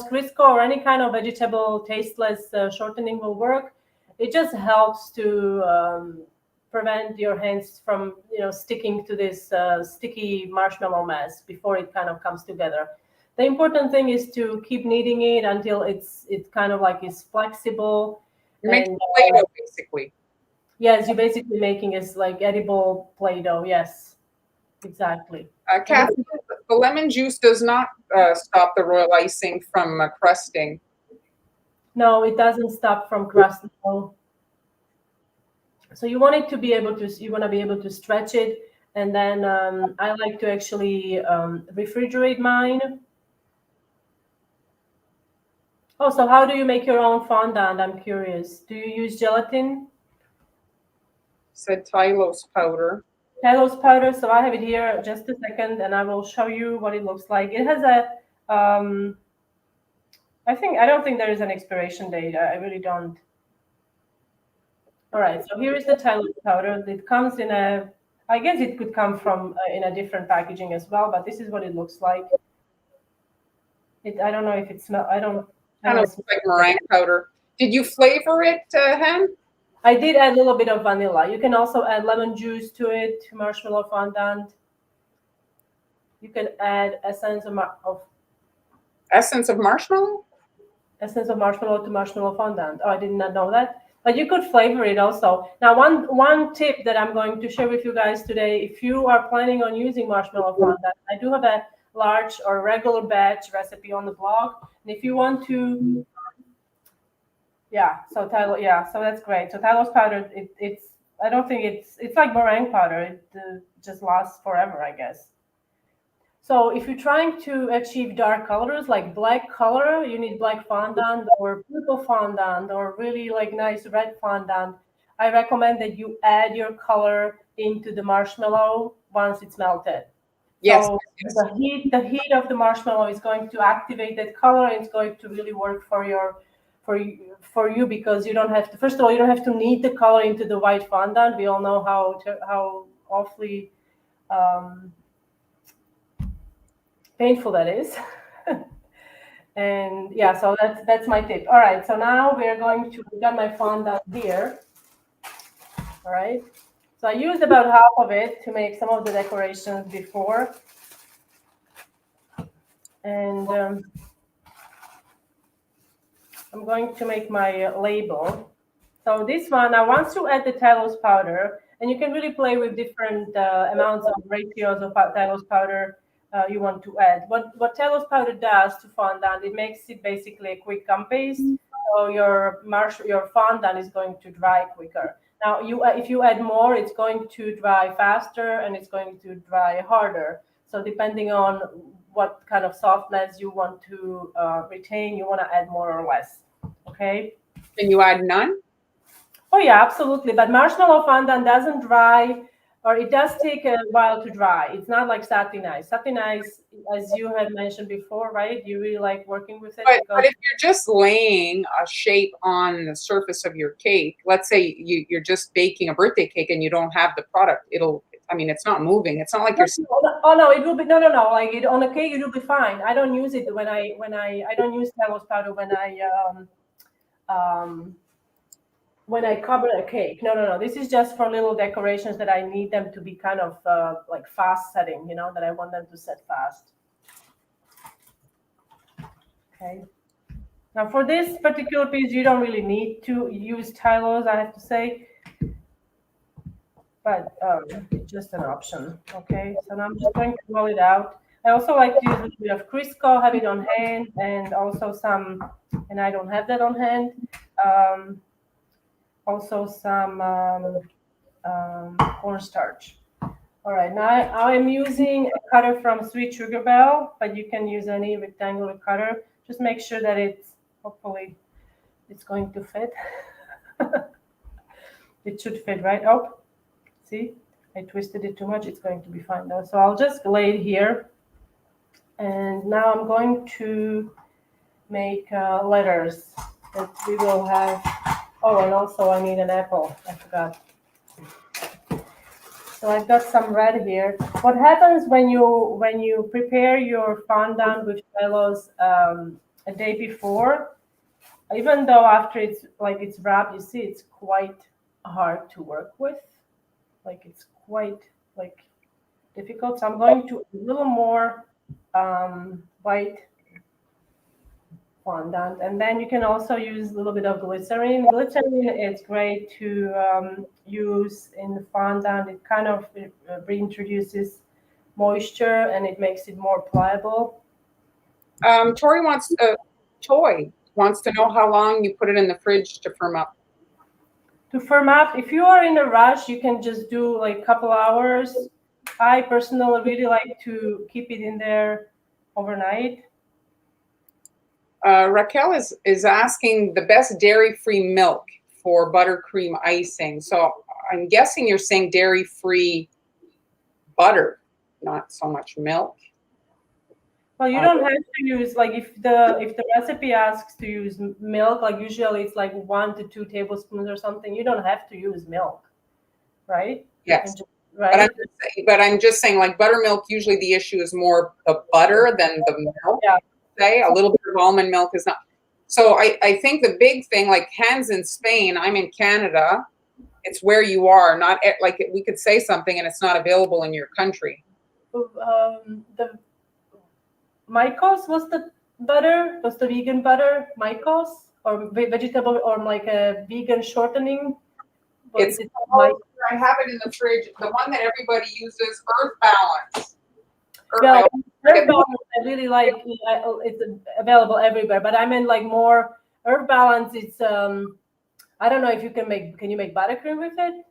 Speaker 1: Crisco or any kind of vegetable tasteless shortening will work. It just helps to prevent your hands from sticking to this sticky marshmallow mess before it kind of comes together. The important thing is to keep kneading it until it kind of like is flexible.
Speaker 2: You're making Play-Doh basically.
Speaker 1: Yes, you're basically making it like edible Play-Doh. Yes, exactly.
Speaker 2: Kathy, the lemon juice does not stop the royal icing from crusting.
Speaker 1: No, it doesn't stop from crusting. No. So you want it to be able to, you want to be able to stretch it. And then I like to actually refrigerate mine. Oh, so how do you make your own fondant? I'm curious. Do you use gelatin?
Speaker 2: Said Tylose powder.
Speaker 1: Tylose powder. So I have it here. Just a second, and I will show you what it looks like. It has a, I don't think there is an expiration date. I really don't. All right. So here is the Tylose powder. It comes in a, I guess it could come from in a different packaging as well, but this is what it looks like. I don't know if it smells. I don't.
Speaker 2: Kind of looks like meringue powder. Did you flavor it, Hen?
Speaker 1: I did add a little bit of vanilla. You can also add lemon juice to it, marshmallow fondant. You can add essence of marshmallow. Essence of marshmallow to marshmallow fondant. Oh, I did not know that. But you could flavor it also. Now, one tip that I'm going to share with you guys today, if you are planning on using marshmallow fondant, I do have a large or regular batch recipe on the blog. And if you want to, so that's great. So Tylose powder, it's I don't think it's like meringue powder. It just lasts forever, I guess. So if you're trying to achieve dark colors like black color, you need black fondant or purple fondant or really like nice red fondant. I recommend that you add your color into the marshmallow once it's melted.
Speaker 2: Yes.
Speaker 1: So the heat of the marshmallow is going to activate that color, and it's going to really work for you because you don't have to. First of all, you don't have to knead the color into the white fondant. We all know how awfully painful that is. And yeah, so that's my tip. All right, so now we got my fondant here. All right, so I used about half of it to make some of the decorations before. And I'm going to make my label. So this one, now once you add the Tylose powder, and you can really play with different amounts of ratios of Tylose powder you want to add. What Tylose powder does to fondant, it makes it basically a quick gum paste. So your fondant is going to dry quicker. Now, if you add more, it's going to dry faster and it's going to dry harder. So depending on what kind of softness you want to retain, you want to add more or less. Okay.
Speaker 2: Can you add none?
Speaker 1: Oh yeah, absolutely. But marshmallow fondant doesn't dry, or it does take a while to dry. It's not like satin ice. Satin ice, as you had mentioned before, right? You really like working with it.
Speaker 2: But if you're just laying a shape on the surface of your cake, let's say you're just baking a birthday cake and you don't have the product, it's not moving. It's not like you're.
Speaker 1: Oh no, it will be no. Like on a cake, it will be fine. I don't use it I don't use Tylose powder when I cover a cake. No. This is just for little decorations that I need them to be kind of like fast setting, that I want them to set fast. Okay. Now for this particular piece, you don't really need to use Tylose, I have to say, but it's just an option. Okay, so now I'm just going to roll it out. I also like to use a little bit of Crisco, have it on hand, and also and I don't have that on hand. Also some cornstarch. All right, now I'm using a cutter from Sweet Sugar Belle, but you can use any rectangular cutter. Just make sure that hopefully it's going to fit. It should fit, right? Oh, see, I twisted it too much. It's going to be fine though. So I'll just lay it here. And now I'm going to make letters that we will have. Oh, and also I need an apple. I forgot. So I've got some red here. What happens when you prepare your fondant with Tylose a day before? Even though after it's wrapped, you see it's quite hard to work with. Like it's quite difficult. So I'm going to a little more white fondant, and then you can also use a little bit of glycerin. Glycerin is great to use in the fondant. It kind of reintroduces moisture and it makes it more pliable.
Speaker 2: Tori wants to know how long you put it in the fridge to firm up.
Speaker 1: To firm up, if you are in a rush, you can just do like a couple hours. I personally really like to keep it in there overnight.
Speaker 2: Raquel is asking the best dairy-free milk for buttercream icing. So I'm guessing you're saying dairy-free butter, not so much milk.
Speaker 1: Well, you don't have to use, like, if the recipe asks to use milk, like usually it's like 1 to 2 tablespoons or something. You don't have to use milk, right?
Speaker 2: Yes.
Speaker 1: Right.
Speaker 2: But I'm just saying, like buttermilk, usually the issue is more the butter than the milk.
Speaker 1: Yeah.
Speaker 2: Say a little bit of almond milk is not. So I think the big thing, like Ken's in Spain, I'm in Canada. It's where you are, not like we could say something and it's not available in your country.
Speaker 1: The Mycos was the butter, was the vegan butter, Mycos, or vegetable, or like a vegan shortening.
Speaker 2: I have it in the fridge. The one that everybody uses, Earth Balance.
Speaker 1: Earth Balance, I really like. It's available everywhere, but I meant like more Earth Balance. It's I don't know if you can you make buttercream with it?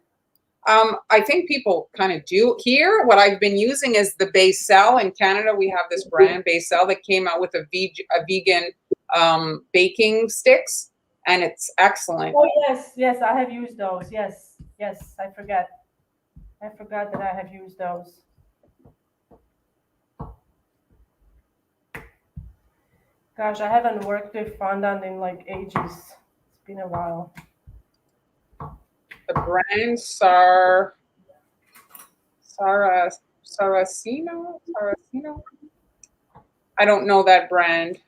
Speaker 2: I think people kind of do here. What I've been using is the Baicel. In Canada, we have this brand Baicel that came out with a vegan baking sticks, and it's excellent.
Speaker 1: Oh yes, I have used those. Yes, I forget. I forgot that I have used those. Gosh, I haven't worked with fondant in like ages. It's been a while.
Speaker 2: The brand Saraceno. I don't know that brand.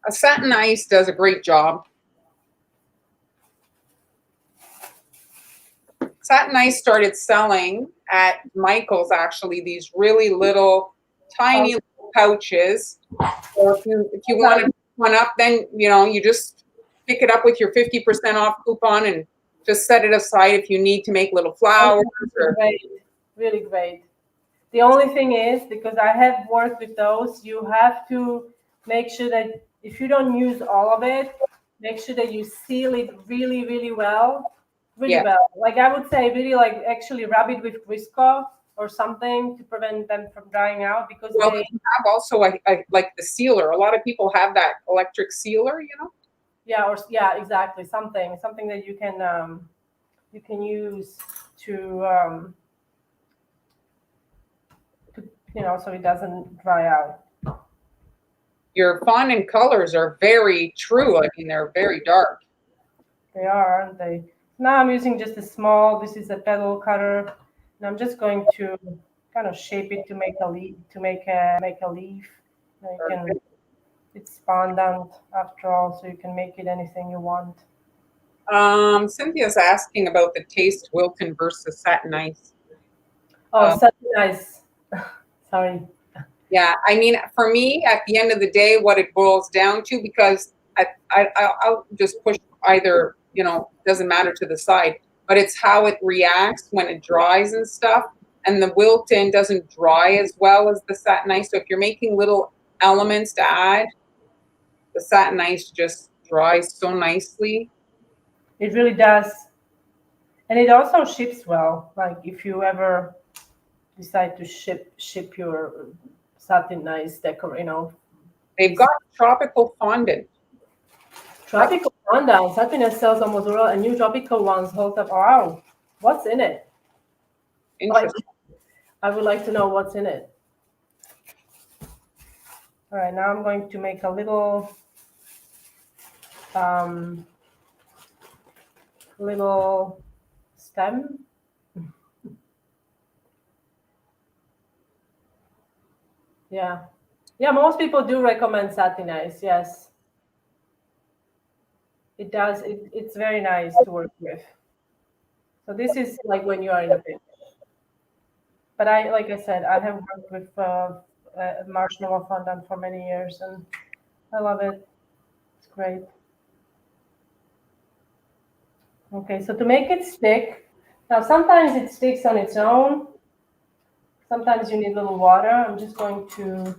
Speaker 2: A Satin Ice does a great job. Satin Ice started selling at Michael's, actually, these really little, tiny little pouches. Or if you want to pick one up, then you just pick it up with your 50% off coupon and just set it aside if you need to make little flowers.
Speaker 1: Great. Really great. The only thing is, because I have worked with those, you have to make sure that if you don't use all of it, make sure that you seal it really, really well. Really well. Like I would say, really like actually rub it with Crisco or something to prevent them from drying out, because
Speaker 2: Well,
Speaker 1: they
Speaker 2: have also like the sealer. A lot of people have that electric sealer,
Speaker 1: yeah, exactly, something that you can use to so it doesn't dry out.
Speaker 2: Your fondant colors are very true. I mean, they're very dark.
Speaker 1: They are, aren't they? Now I'm using just a small, this is a petal cutter, and I'm just going to kind of shape it to make a leaf, You can, it's fondant after all, so you can make it anything you want.
Speaker 2: Cynthia's asking about the taste Wilton versus Satin Ice.
Speaker 1: Oh, Satin Ice. Sorry.
Speaker 2: Yeah, I mean, for me, at the end of the day, what it boils down to, because I'll just push either, doesn't matter to the side, but it's how it reacts when it dries and stuff. And the Wilton doesn't dry as well as the Satin Ice. So if you're making little elements to add, the Satin Ice just dries so nicely.
Speaker 1: It really does. And it also ships well. Like if you ever decide to ship your Satin Ice decor,
Speaker 2: They've got tropical fondant.
Speaker 1: Tropical Fondant. Satin Ice sells almost all, and new tropical ones hold up. Wow, what's in it?
Speaker 2: Interesting.
Speaker 1: I would like to know what's in it. All right, now I'm going to make a little stem. Yeah. Yeah, most people do recommend Satin Ice, yes. It does. It's very nice to work with. So this is like when you are in a pinch. But like I said, I have worked with marshmallow fondant for many years, and I love it. It's great. Okay, so to make it stick, now sometimes it sticks on its own. Sometimes you need a little water. I'm just going to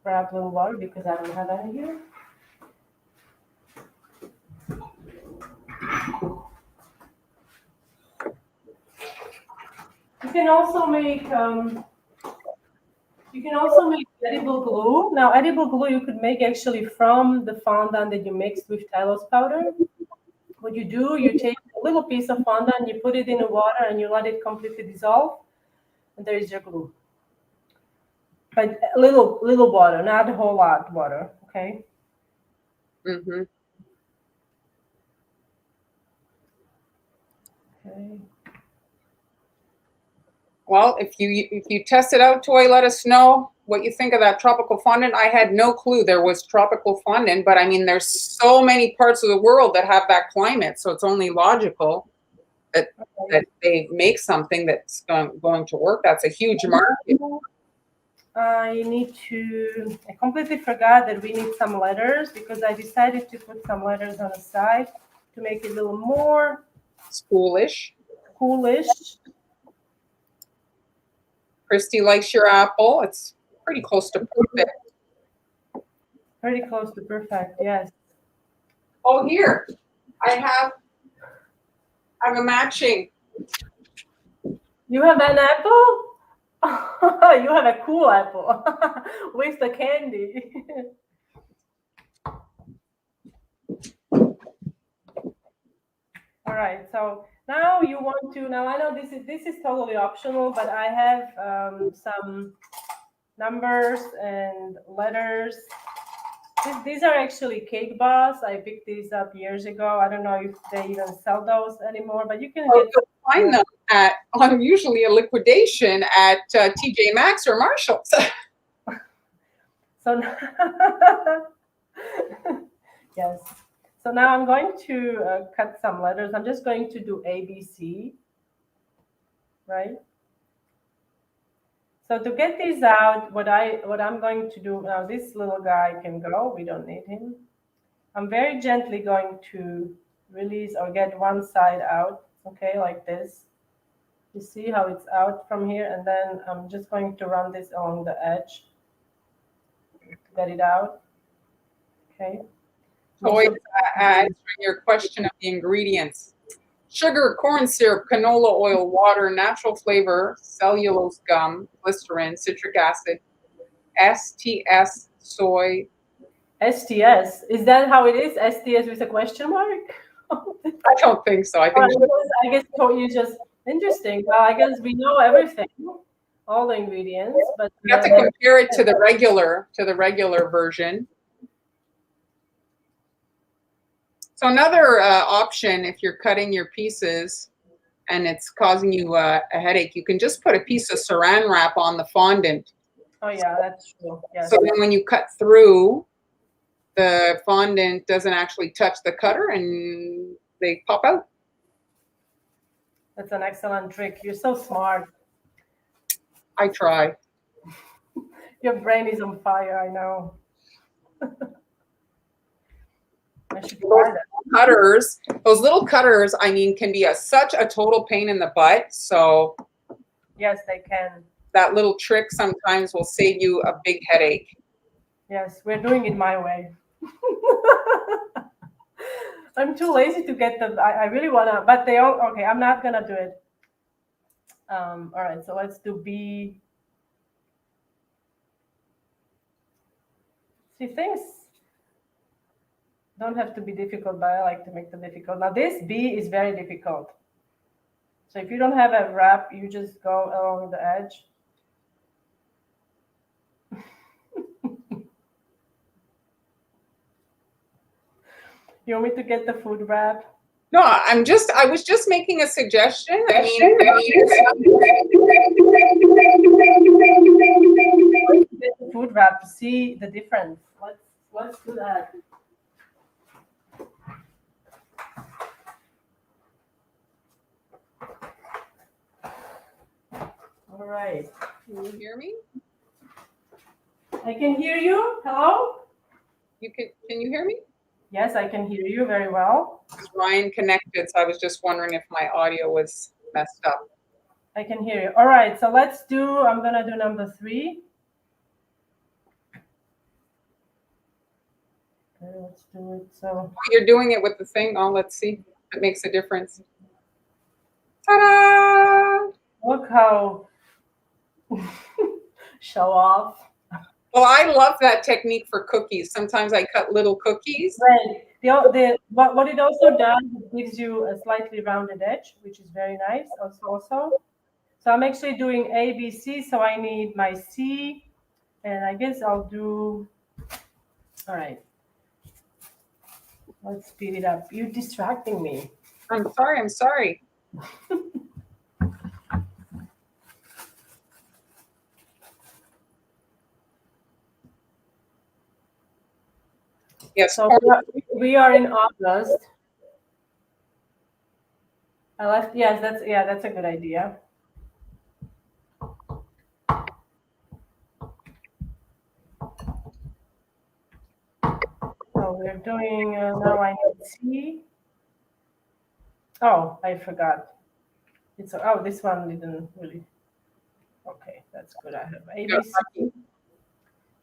Speaker 1: grab a little water because I don't have any here. You can also make edible glue. Now, edible glue you could make actually from the fondant that you mixed with Tylose powder. What you do, you take a little piece of fondant, you put it in the water, and you let it completely dissolve, and there is your glue. But a little water, not a whole lot water. Okay.
Speaker 2: Mm-hmm.
Speaker 1: Okay.
Speaker 2: Well, if you test it out, Toy, let us know what you think of that tropical fondant. I had no clue there was tropical fondant, but I mean, there's so many parts of the world that have that climate, so it's only logical that they make something that's going to work. That's a huge market.
Speaker 1: I completely forgot that we need some letters because I decided to put some letters on the side to make it a little more
Speaker 2: Schoolish. Christy likes your apple. It's pretty close to perfect.
Speaker 1: Pretty close to perfect, yes.
Speaker 2: Oh, here. I have a matching.
Speaker 1: You have an apple? You have a cool apple with the candy. All right, so Now you want to, now I know this is totally optional, but I have some numbers and letters. These are actually cake boss. I picked these up years ago. I don't know if they even sell those anymore, but you can get
Speaker 2: find them at usually a liquidation at TJ Maxx or Marshall's.
Speaker 1: So yes. So now I'm going to cut some letters. I'm just going to do ABC, right? So to get these out, what I'm going to do now, this little guy can go. We don't need him. I'm very gently going to release or get one side out, okay, like this. You see how it's out from here, and then I'm just going to run this along the edge to get it out, okay.
Speaker 2: So answering your question of the ingredients: sugar, corn syrup, canola oil, water, natural flavor, cellulose gum, glycerin, citric acid, STS, soy.
Speaker 1: STS, is that how it is? STS with a question mark?
Speaker 2: I don't think so. I think
Speaker 1: I guess you just interesting. Well, I guess we know everything, all the ingredients, but
Speaker 2: you have to compare it to the regular version. So another option, if you're cutting your pieces and it's causing you a headache, you can just put a piece of saran wrap on the fondant.
Speaker 1: Oh yeah, that's true. Yes.
Speaker 2: So then when you cut through, the fondant doesn't actually touch the cutter and they pop out.
Speaker 1: That's an excellent trick. You're so smart.
Speaker 2: I try.
Speaker 1: Your brain is on fire, I know. I should try that.
Speaker 2: Cutters, those little cutters, I mean, can be such a total pain in the butt. So
Speaker 1: yes, they can.
Speaker 2: That little trick sometimes will save you a big headache.
Speaker 1: Yes, we're doing it my way. I'm too lazy to get them. I really wanna, but they all okay. I'm not gonna do it. All right, so let's do B. See, things don't have to be difficult, but I like to make them difficult. Now this B is very difficult. So if you don't have a wrap, you just go along the edge. You want me to get the food wrap?
Speaker 2: No, I was just making a suggestion. I mean,
Speaker 1: the food wrap to see the difference. Let's do that. All right.
Speaker 2: Can you hear me?
Speaker 1: I can hear you. Hello?
Speaker 2: Can you hear me?
Speaker 1: Yes, I can hear you very well.
Speaker 2: Is Ryan connected? So I was just wondering if my audio was messed up.
Speaker 1: I can hear you. All right, so I'm gonna do number 3. Okay, let's do it. So
Speaker 2: you're doing it with the thing. Oh, let's see. It makes a difference. Ta-da!
Speaker 1: Look how show off.
Speaker 2: Well, I love that technique for cookies. Sometimes I cut little cookies.
Speaker 1: Right. What it also does, it gives you a slightly rounded edge, which is very nice also. So I'm actually doing A, B, C, so I need my C, and I guess I'll do, all right. Let's speed it up. You're distracting me.
Speaker 2: I'm sorry. Yes.
Speaker 1: So we are in August. Yes, that's a good idea. So we're doing, now I need C. Oh, I forgot. This one didn't really. Okay, that's good. I have A, B, C.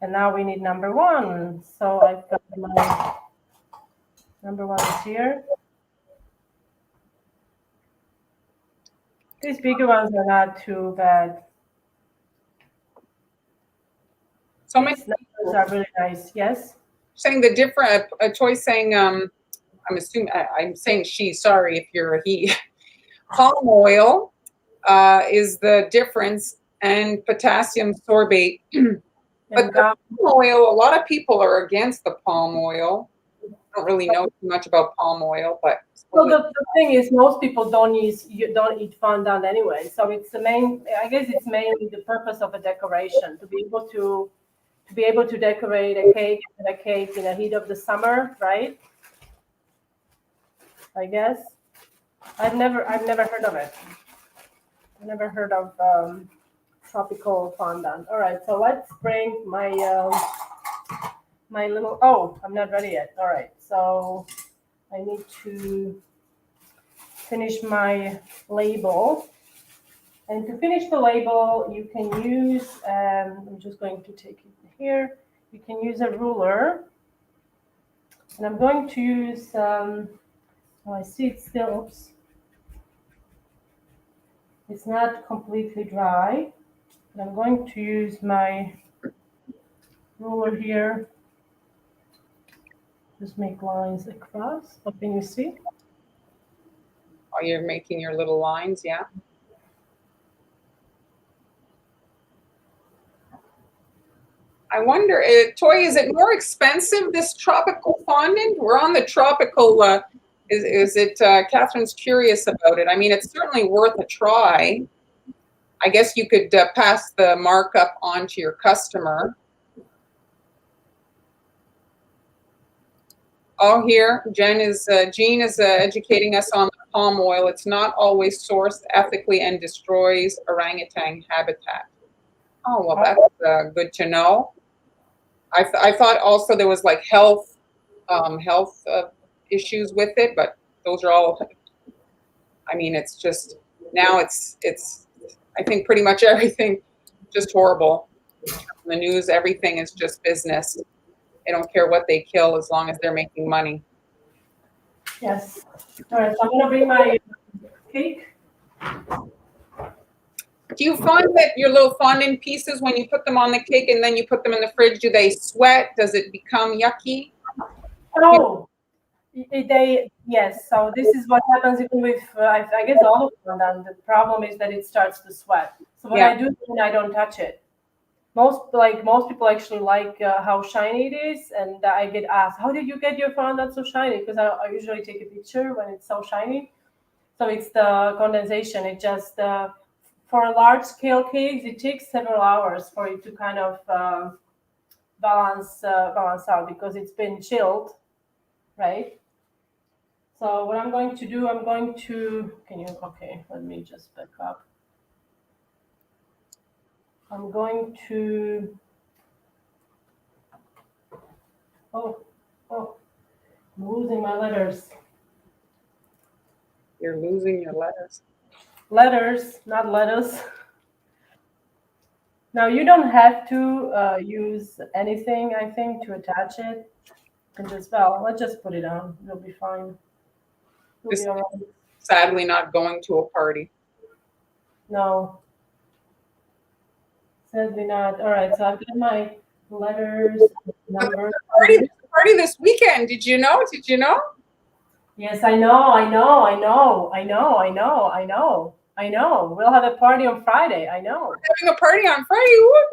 Speaker 1: And now we need number 1. So I've got my number 1 is here. These bigger ones are not too bad.
Speaker 2: So
Speaker 1: these numbers are really nice. Yes.
Speaker 2: Saying the different, a choice saying, I'm saying she, sorry if you're a he. palm oil is the difference, and potassium sorbate. But
Speaker 1: And
Speaker 2: the palm oil, a lot of people are against the palm oil. I don't really know too much about palm oil, but
Speaker 1: well, the thing is, most people don't eat fondant anyway. So it's the main. I guess it's mainly the purpose of a decoration to be able to decorate a cake in the heat of the summer, right? I guess I've never heard of it. I never heard of tropical fondant. All right, so let's bring my little. Oh, I'm not ready yet. All right, so I need to finish my label. And to finish the label, you can use, I'm just going to take it here. You can use a ruler. And I'm going to use, oh, I see it's still, oops. It's not completely dry. But I'm going to use my ruler here. Just make lines across. What can you see?
Speaker 2: oh, you're making your little lines, yeah. I wonder, Toy, is it more expensive, this tropical fondant? We're on the tropical, is it, Catherine's curious about it. I mean, it's certainly worth a try. I guess you could pass the markup on to your customer. Oh, here, Jean is educating us on the palm oil. It's not always sourced ethically and destroys orangutan habitat. Oh, well, that's good to know. I thought also there was like health issues with it, but those are all. I mean, it's just now it's. I think pretty much everything just horrible. The news, everything is just business. They don't care what they kill as long as they're making money.
Speaker 1: Yes. All right, so I'm gonna bring my cake.
Speaker 2: Do you find that your little fondant pieces, when you put them on the cake and then you put them in the fridge, do they sweat? Does it become yucky?
Speaker 1: Oh, yes. So this is what happens even with, I guess, all of fondant. The problem is that it starts to sweat. So when
Speaker 2: Yeah.
Speaker 1: I do, I don't touch it. Most people actually like how shiny it is, and I get asked, "How did you get your fondant so shiny?" Because I usually take a picture when it's so shiny. So it's the condensation. It just for large scale cakes, it takes several hours for it to kind of balance out because it's been chilled, right? So what I'm going to do, okay, let me just back up. I'm going to, oh, I'm losing my letters.
Speaker 2: You're losing your letters.
Speaker 1: Letters, not letters. Now you don't have to use anything, I think, to attach it. And just, well, let's just put it on. It'll be fine. It'll be all right.
Speaker 2: Sadly not going to a party.
Speaker 1: No. Sadly not. All right, so I've got my letters, numbers.
Speaker 2: Party this weekend. Did you know? Did you know?
Speaker 1: Yes, I know. We'll have a party on Friday. I know.
Speaker 2: We're having a party on Friday. What?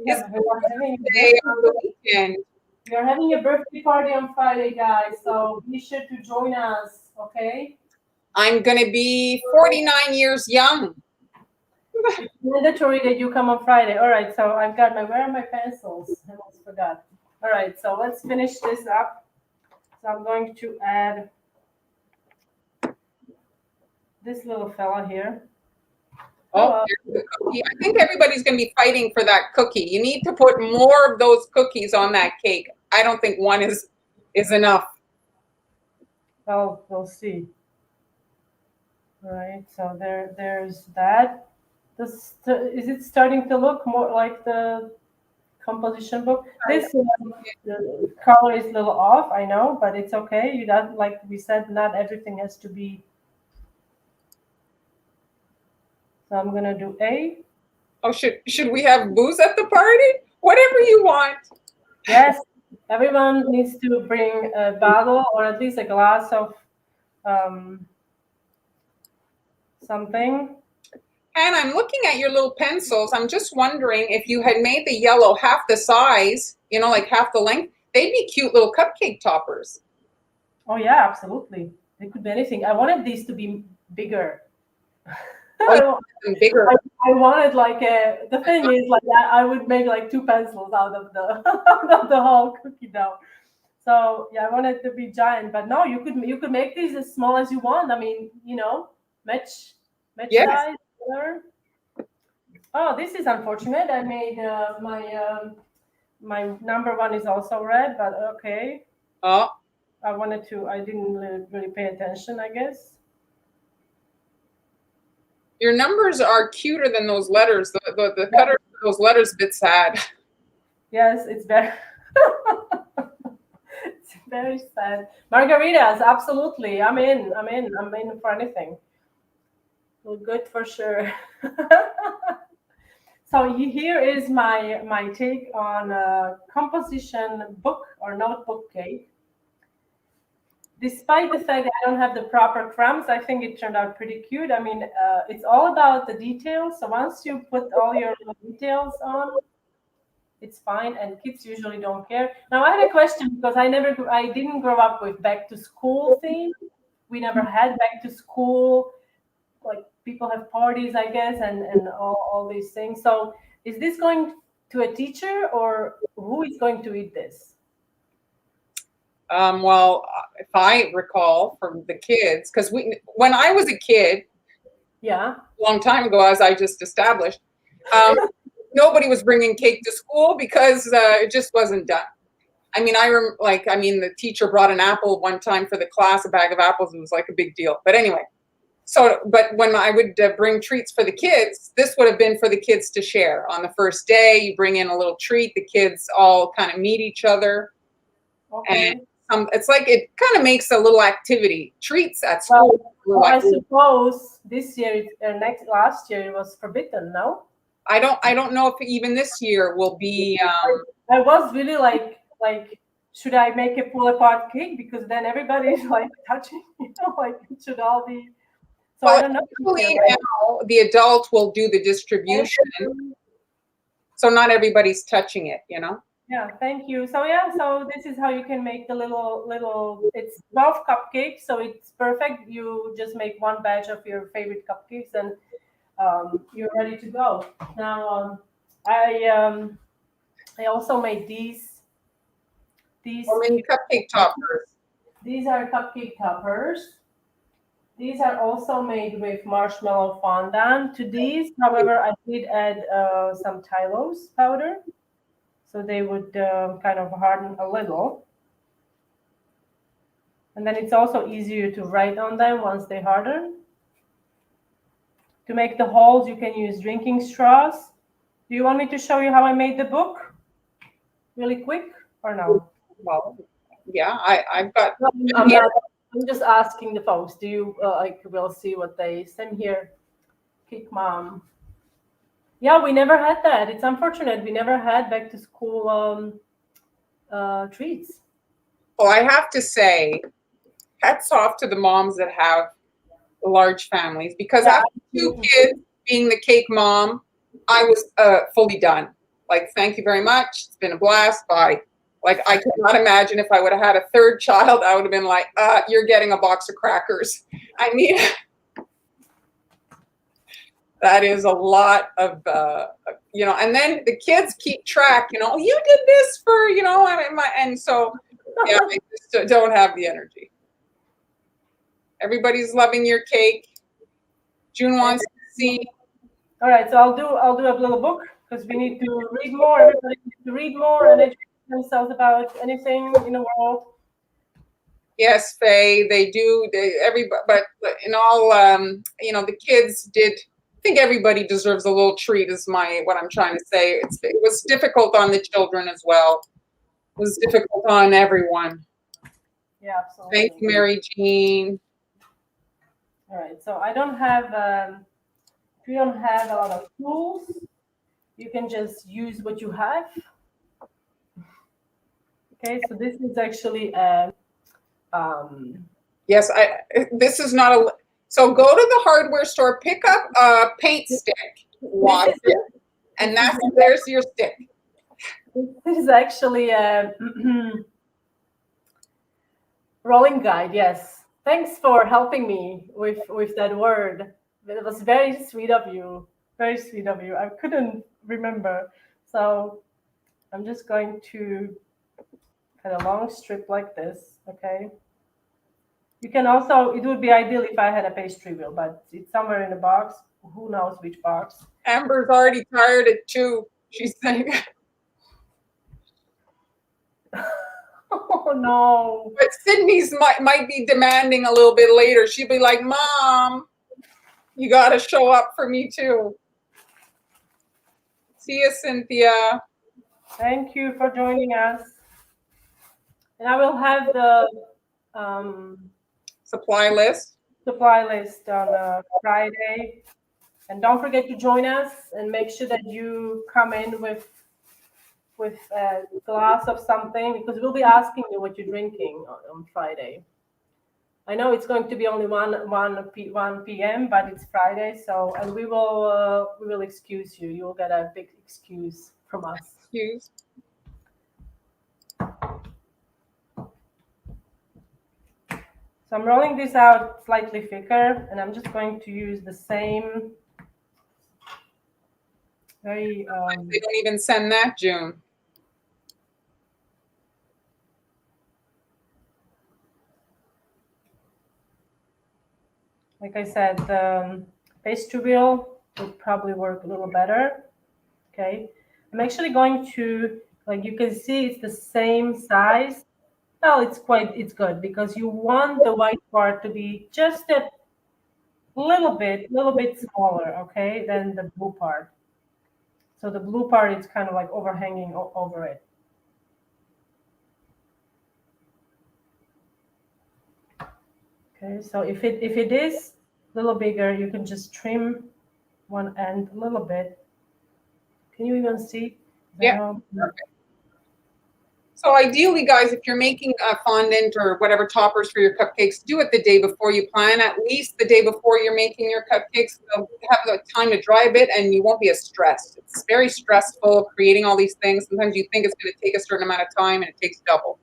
Speaker 1: We're having
Speaker 2: Day on the weekend.
Speaker 1: we are having a birthday party on Friday, guys. So be sure to join us, okay?
Speaker 2: I'm gonna be 49 years young.
Speaker 1: It's mandatory that you come on Friday. All right, so I've got where are my pencils? I almost forgot. All right, so let's finish this up. So I'm going to add this little fella here.
Speaker 2: Oh, the cookie. I think everybody's going to be fighting for that cookie. You need to put more of those cookies on that cake. I don't think one is enough.
Speaker 1: Well, we'll see. All right, so there's that. Is it starting to look more like the composition book? This the color is a little off, I know, but it's okay. You don't, like we said, not everything has to be. So I'm gonna do A.
Speaker 2: Oh, should we have booze at the party? Whatever you want.
Speaker 1: Yes, everyone needs to bring a bottle or at least a glass of something.
Speaker 2: And I'm looking at your little pencils. I'm just wondering if you had made the yellow half the size, you know, like half the length, they'd be cute little cupcake toppers.
Speaker 1: Oh yeah, absolutely. It could be anything. I wanted these to be bigger.
Speaker 2: Oh, bigger.
Speaker 1: I wanted like the thing is like I would make like 2 pencils out of the out of the whole cookie dough. So yeah, I wanted to be giant, but no, you could make these as small as you want. I mean, you know, match
Speaker 2: Yes.
Speaker 1: size, whatever. Oh, this is unfortunate. I made my number 1 is also red, but okay.
Speaker 2: Oh.
Speaker 1: I didn't really pay attention, I guess.
Speaker 2: Your numbers are cuter than those letters. The cutter for those letters a bit sad.
Speaker 1: Yes, it's very it's very sad. Margaritas, absolutely. I'm in for anything. Well, good for sure. So here is my take on a composition book or notebook cake. Despite the fact that I don't have the proper crumbs, I think it turned out pretty cute. I mean, it's all about the details. So once you put all your little details on, it's fine, and kids usually don't care. Now I had a question because I didn't grow up with back to school theme. We never had back to school. Like people have parties, I guess, and all these things. So is this going to a teacher, or who is going to eat this?
Speaker 2: Well, if I recall from the kids, because when I was a kid,
Speaker 1: yeah,
Speaker 2: a long time ago, as I just established, nobody was bringing cake to school because it just wasn't done. I mean, the teacher brought an apple one time for the class, a bag of apples. It was like a big deal. But anyway, but when I would bring treats for the kids, this would have been for the kids to share. On the first day, you bring in a little treat. The kids all kind of meet each other.
Speaker 1: Okay.
Speaker 2: And it's like it kind of makes a little activity. Treats at school.
Speaker 1: Well, I suppose this year, last year it was forbidden, no?
Speaker 2: I don't know if even this year will be.
Speaker 1: I was really like, should I make a pull apart cake, because then everybody's like touching, like it should all be. So I don't know.
Speaker 2: Now the adult will do the distribution, so not everybody's touching it,
Speaker 1: Yeah, thank you. So yeah, so this is how you can make the little. It's 12 cupcakes, so it's perfect. You just make one batch of your favorite cupcakes, and you're ready to go. Now, I also made these.
Speaker 2: How many cupcake toppers?
Speaker 1: These are cupcake toppers. These are also made with marshmallow fondant. To these, however, I did add some Tylose powder, so they would kind of harden a little. And then it's also easier to write on them once they harden. To make the holes, you can use drinking straws. Do you want me to show you how I made the book really quick, or no?
Speaker 2: Well, yeah, I've got.
Speaker 1: I'm just asking the folks. Do you we'll see what they send here. Cake Mom. Yeah, we never had that. It's unfortunate. We never had back to school treats.
Speaker 2: Well, I have to say, hats off to the moms that have large families, because after 2 kids, being the cake mom, I was fully done. Like, thank you very much. It's been a blast. Bye. Like, I could not imagine if I would have had a 3rd child, I would have been like, you're getting a box of crackers. I mean, that is a lot of, and then the kids keep track, you did this for, and so, yeah, I just don't have the energy. Everybody's loving your cake. June wants to see.
Speaker 1: All right, so I'll do a little book, because we need to read more. Everybody needs to read more and educate themselves about anything in the world.
Speaker 2: Yes, Faye, they do. But in all, the kids did. I think everybody deserves a little treat. Is what I'm trying to say. It was difficult on the children as well. It was difficult on everyone.
Speaker 1: Yeah, absolutely.
Speaker 2: Thank you, Mary Jean.
Speaker 1: All right, so I don't have. If you don't have a lot of tools, you can just use what you have. Okay, so this is actually
Speaker 2: yes, this is not So go to the hardware store, pick up a paint stick, wash it, and there's your stick.
Speaker 1: This is actually a rolling guide. Yes. Thanks for helping me with that word. It was very sweet of you. Very sweet of you. I couldn't remember. So I'm just going to cut a long strip like this. Okay. You can also, it would be ideal if I had a pastry wheel, but it's somewhere in the box. Who knows which box?
Speaker 2: Amber's already tired at 2. She's saying.
Speaker 1: Oh no.
Speaker 2: But Sydney's might be demanding a little bit later. She'd be like, Mom, you got to show up for me too. See you, Cynthia.
Speaker 1: Thank you for joining us. And I will have the
Speaker 2: supply list
Speaker 1: on Friday. And don't forget to join us and make sure that you come in with a glass of something, because we'll be asking you what you're drinking on Friday. I know it's going to be only 1 p.m., but it's Friday, so, and we will excuse you. You'll get a big excuse from us.
Speaker 2: Excuse.
Speaker 1: So I'm rolling this out slightly thicker, and I'm just going to use the same very...
Speaker 2: They don't even send that, June.
Speaker 1: Like I said, the pastry wheel would probably work a little better. Okay. I'm actually going to, like you can see, it's the same size. Well, it's good, because you want the white part to be just a little bit smaller, okay, than the blue part. So the blue part is kind of like overhanging over it. Okay, so if it is a little bigger, you can just trim one end a little bit. Can you even see?
Speaker 2: Yeah. Perfect. So ideally, guys, if you're making a fondant or whatever toppers for your cupcakes, do it the day before you plan, at least the day before you're making your cupcakes. So have the time to dry a bit and you won't be as stressed. It's very stressful creating all these things. Sometimes you think it's going to take a certain amount of time and it takes double.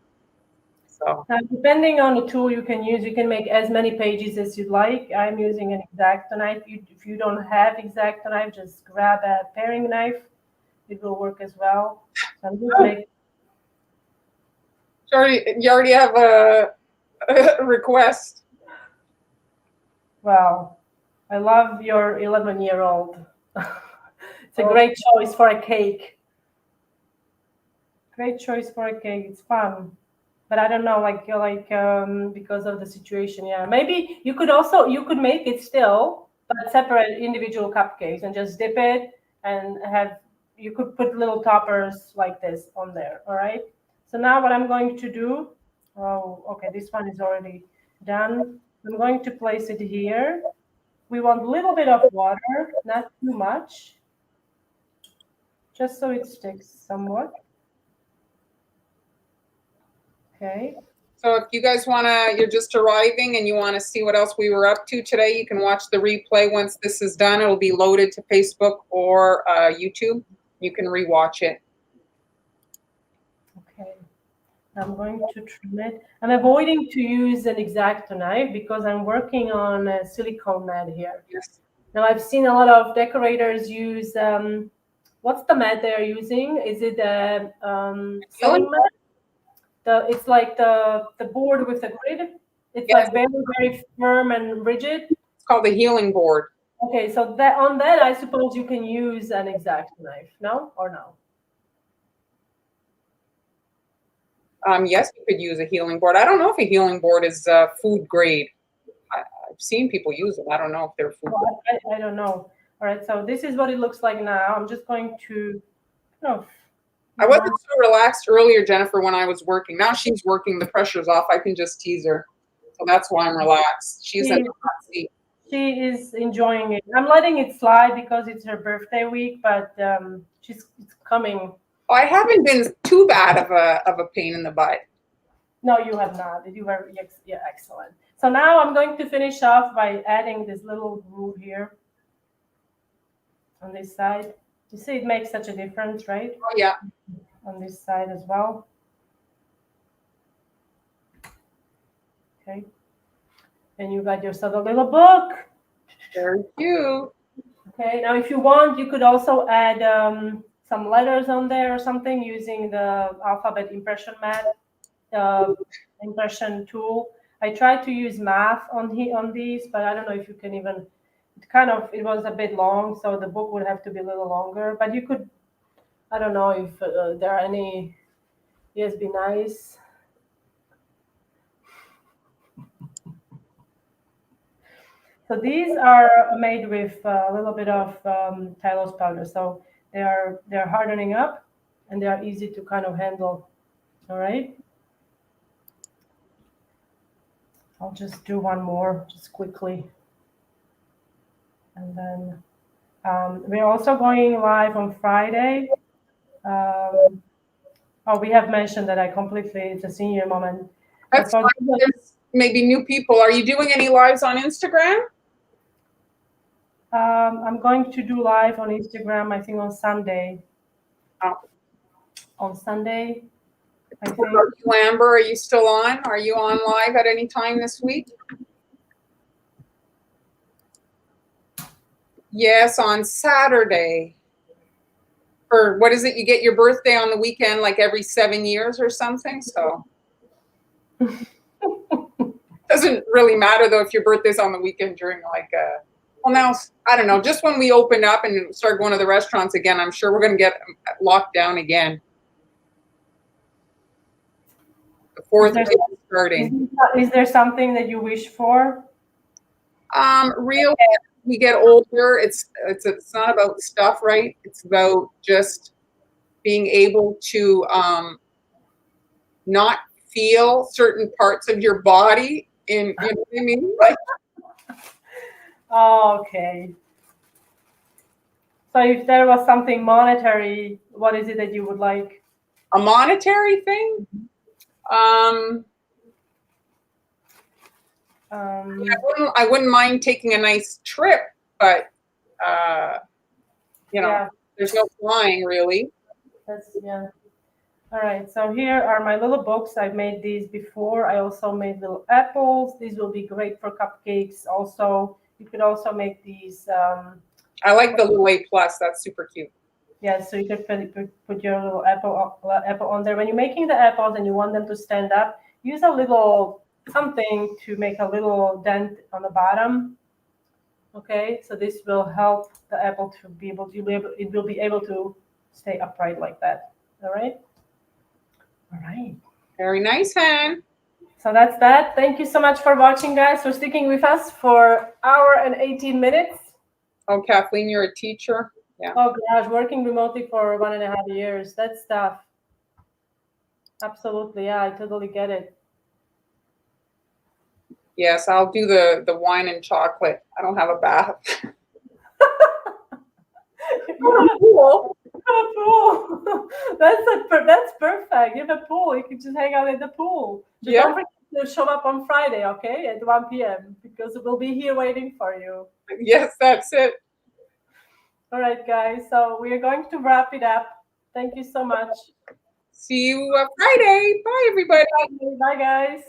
Speaker 2: So
Speaker 1: depending on the tool you can use, you can make as many pages as you'd like. I'm using an X-Acto knife. If you don't have X-Acto knife, just grab a paring knife. It will work as well. So I'm just making...
Speaker 2: You already have a request.
Speaker 1: Well, I love your 11-year-old. It's a great choice for a cake. Great choice for a cake. It's fun. But I don't know, because of the situation, yeah. Maybe you could make it still, but separate individual cupcakes and just dip it and you could put little toppers like this on there, all right? So now what I'm going to do, this one is already done. I'm going to place it here. We want a little bit of water, not too much, just so it sticks somewhat. Okay.
Speaker 2: So if you guys you're just arriving and you want to see what else we were up to today, you can watch the replay once this is done. It'll be loaded to Facebook or YouTube. You can rewatch it.
Speaker 1: Okay. I'm going to trim it. I'm avoiding to use an X-Acto knife because I'm working on a silicone mat here.
Speaker 2: Yes.
Speaker 1: Now I've seen a lot of decorators use, what's the mat they're using? Is it a sewing mat? It's like the board with the grid. It's like very, very firm and rigid.
Speaker 2: It's called the healing board.
Speaker 1: Okay, so on that, I suppose you can use an X-Acto knife, no? Or no?
Speaker 2: Yes, you could use a healing board. I don't know if a healing board is food grade. I've seen people use it. I don't know if they're food grade.
Speaker 1: I don't know. All right, so this is what it looks like now. I'm just going to,
Speaker 2: I wasn't so relaxed earlier, Jennifer, when I was working. Now she's working. The pressure's off. I can just tease her. So that's why I'm relaxed. She's in the hot seat.
Speaker 1: She is enjoying it. I'm letting it slide because it's her birthday week, but it's coming.
Speaker 2: I haven't been too bad of a pain in the butt.
Speaker 1: No, you have not. You were, yeah, excellent. So now I'm going to finish off by adding this little groove here on this side. You see, it makes such a difference, right?
Speaker 2: Oh, yeah.
Speaker 1: On this side as well. Okay. And you got yourself a little book.
Speaker 2: Very cute.
Speaker 1: Okay. Now, if you want, you could also add some letters on there or something using the alphabet impression mat impression tool. I tried to use math on these, but I don't know if you can even. It was a bit long, so the book would have to be a little longer. But you could. I don't know if there are any. Yes, be nice. So these are made with a little bit of Tylose powder. So they're hardening up, and they are easy to kind of handle. All right. I'll just do one more, just quickly, and then we're also going live on Friday. Oh, we have mentioned that it's a senior moment.
Speaker 2: That's fine. There's maybe new people. Are you doing any lives on Instagram?
Speaker 1: I'm going to do live on Instagram, I think on Sunday.
Speaker 2: Oh.
Speaker 1: On Sunday, I think.
Speaker 2: Are you, Amber, are you still on? Are you on live at any time this week? Yes, on Saturday. Or what is it? You get your birthday on the weekend like every 7 years or something, so. Doesn't really matter though if your birthday's on the weekend during like well now I don't know, just when we open up and start going to the restaurants again, I'm sure we're going to get locked down again. The 4th is starting.
Speaker 1: Is there something that you wish for?
Speaker 2: Really, we get older, it's not about stuff, right? It's about just being able to not feel certain parts of your body in, you know what I mean? Like,
Speaker 1: oh, okay. So if there was something monetary, what is it that you would like?
Speaker 2: A monetary thing? I wouldn't mind taking a nice trip, but you know, yeah. There's no flying really.
Speaker 1: Yeah. All right, so here are my little books. I've made these before. I also made little apples. These will be great for cupcakes. Also, you could also make these.
Speaker 2: I like the little A+. That's super cute.
Speaker 1: Yeah, so you could put your little apple on there. When you're making the apples and you want them to stand up, use a little something to make a little dent on the bottom. Okay, so this will help the apple to be able to it will be able to stay upright like that. All right. All right.
Speaker 2: Very nice, Han.
Speaker 1: So that's that. Thank you so much for watching, guys, for sticking with us for an hour and 18 minutes.
Speaker 2: Oh, Kathleen, you're a teacher. Yeah.
Speaker 1: Oh gosh, working remotely for 1.5 years. That's tough. Absolutely. Yeah, I totally get it.
Speaker 2: Yes, I'll do the wine and chocolate. I don't have a bath.
Speaker 1: You have a pool. You have a pool. That's perfect. You have a pool. You can just hang out at the pool. Just don't forget to show up on Friday, okay, at 1 p.m. because we'll be here waiting for you.
Speaker 2: Yes, that's it.
Speaker 1: All right, guys. So we are going to wrap it up. Thank you so much.
Speaker 2: See you Friday. Bye, everybody.
Speaker 1: Bye, guys.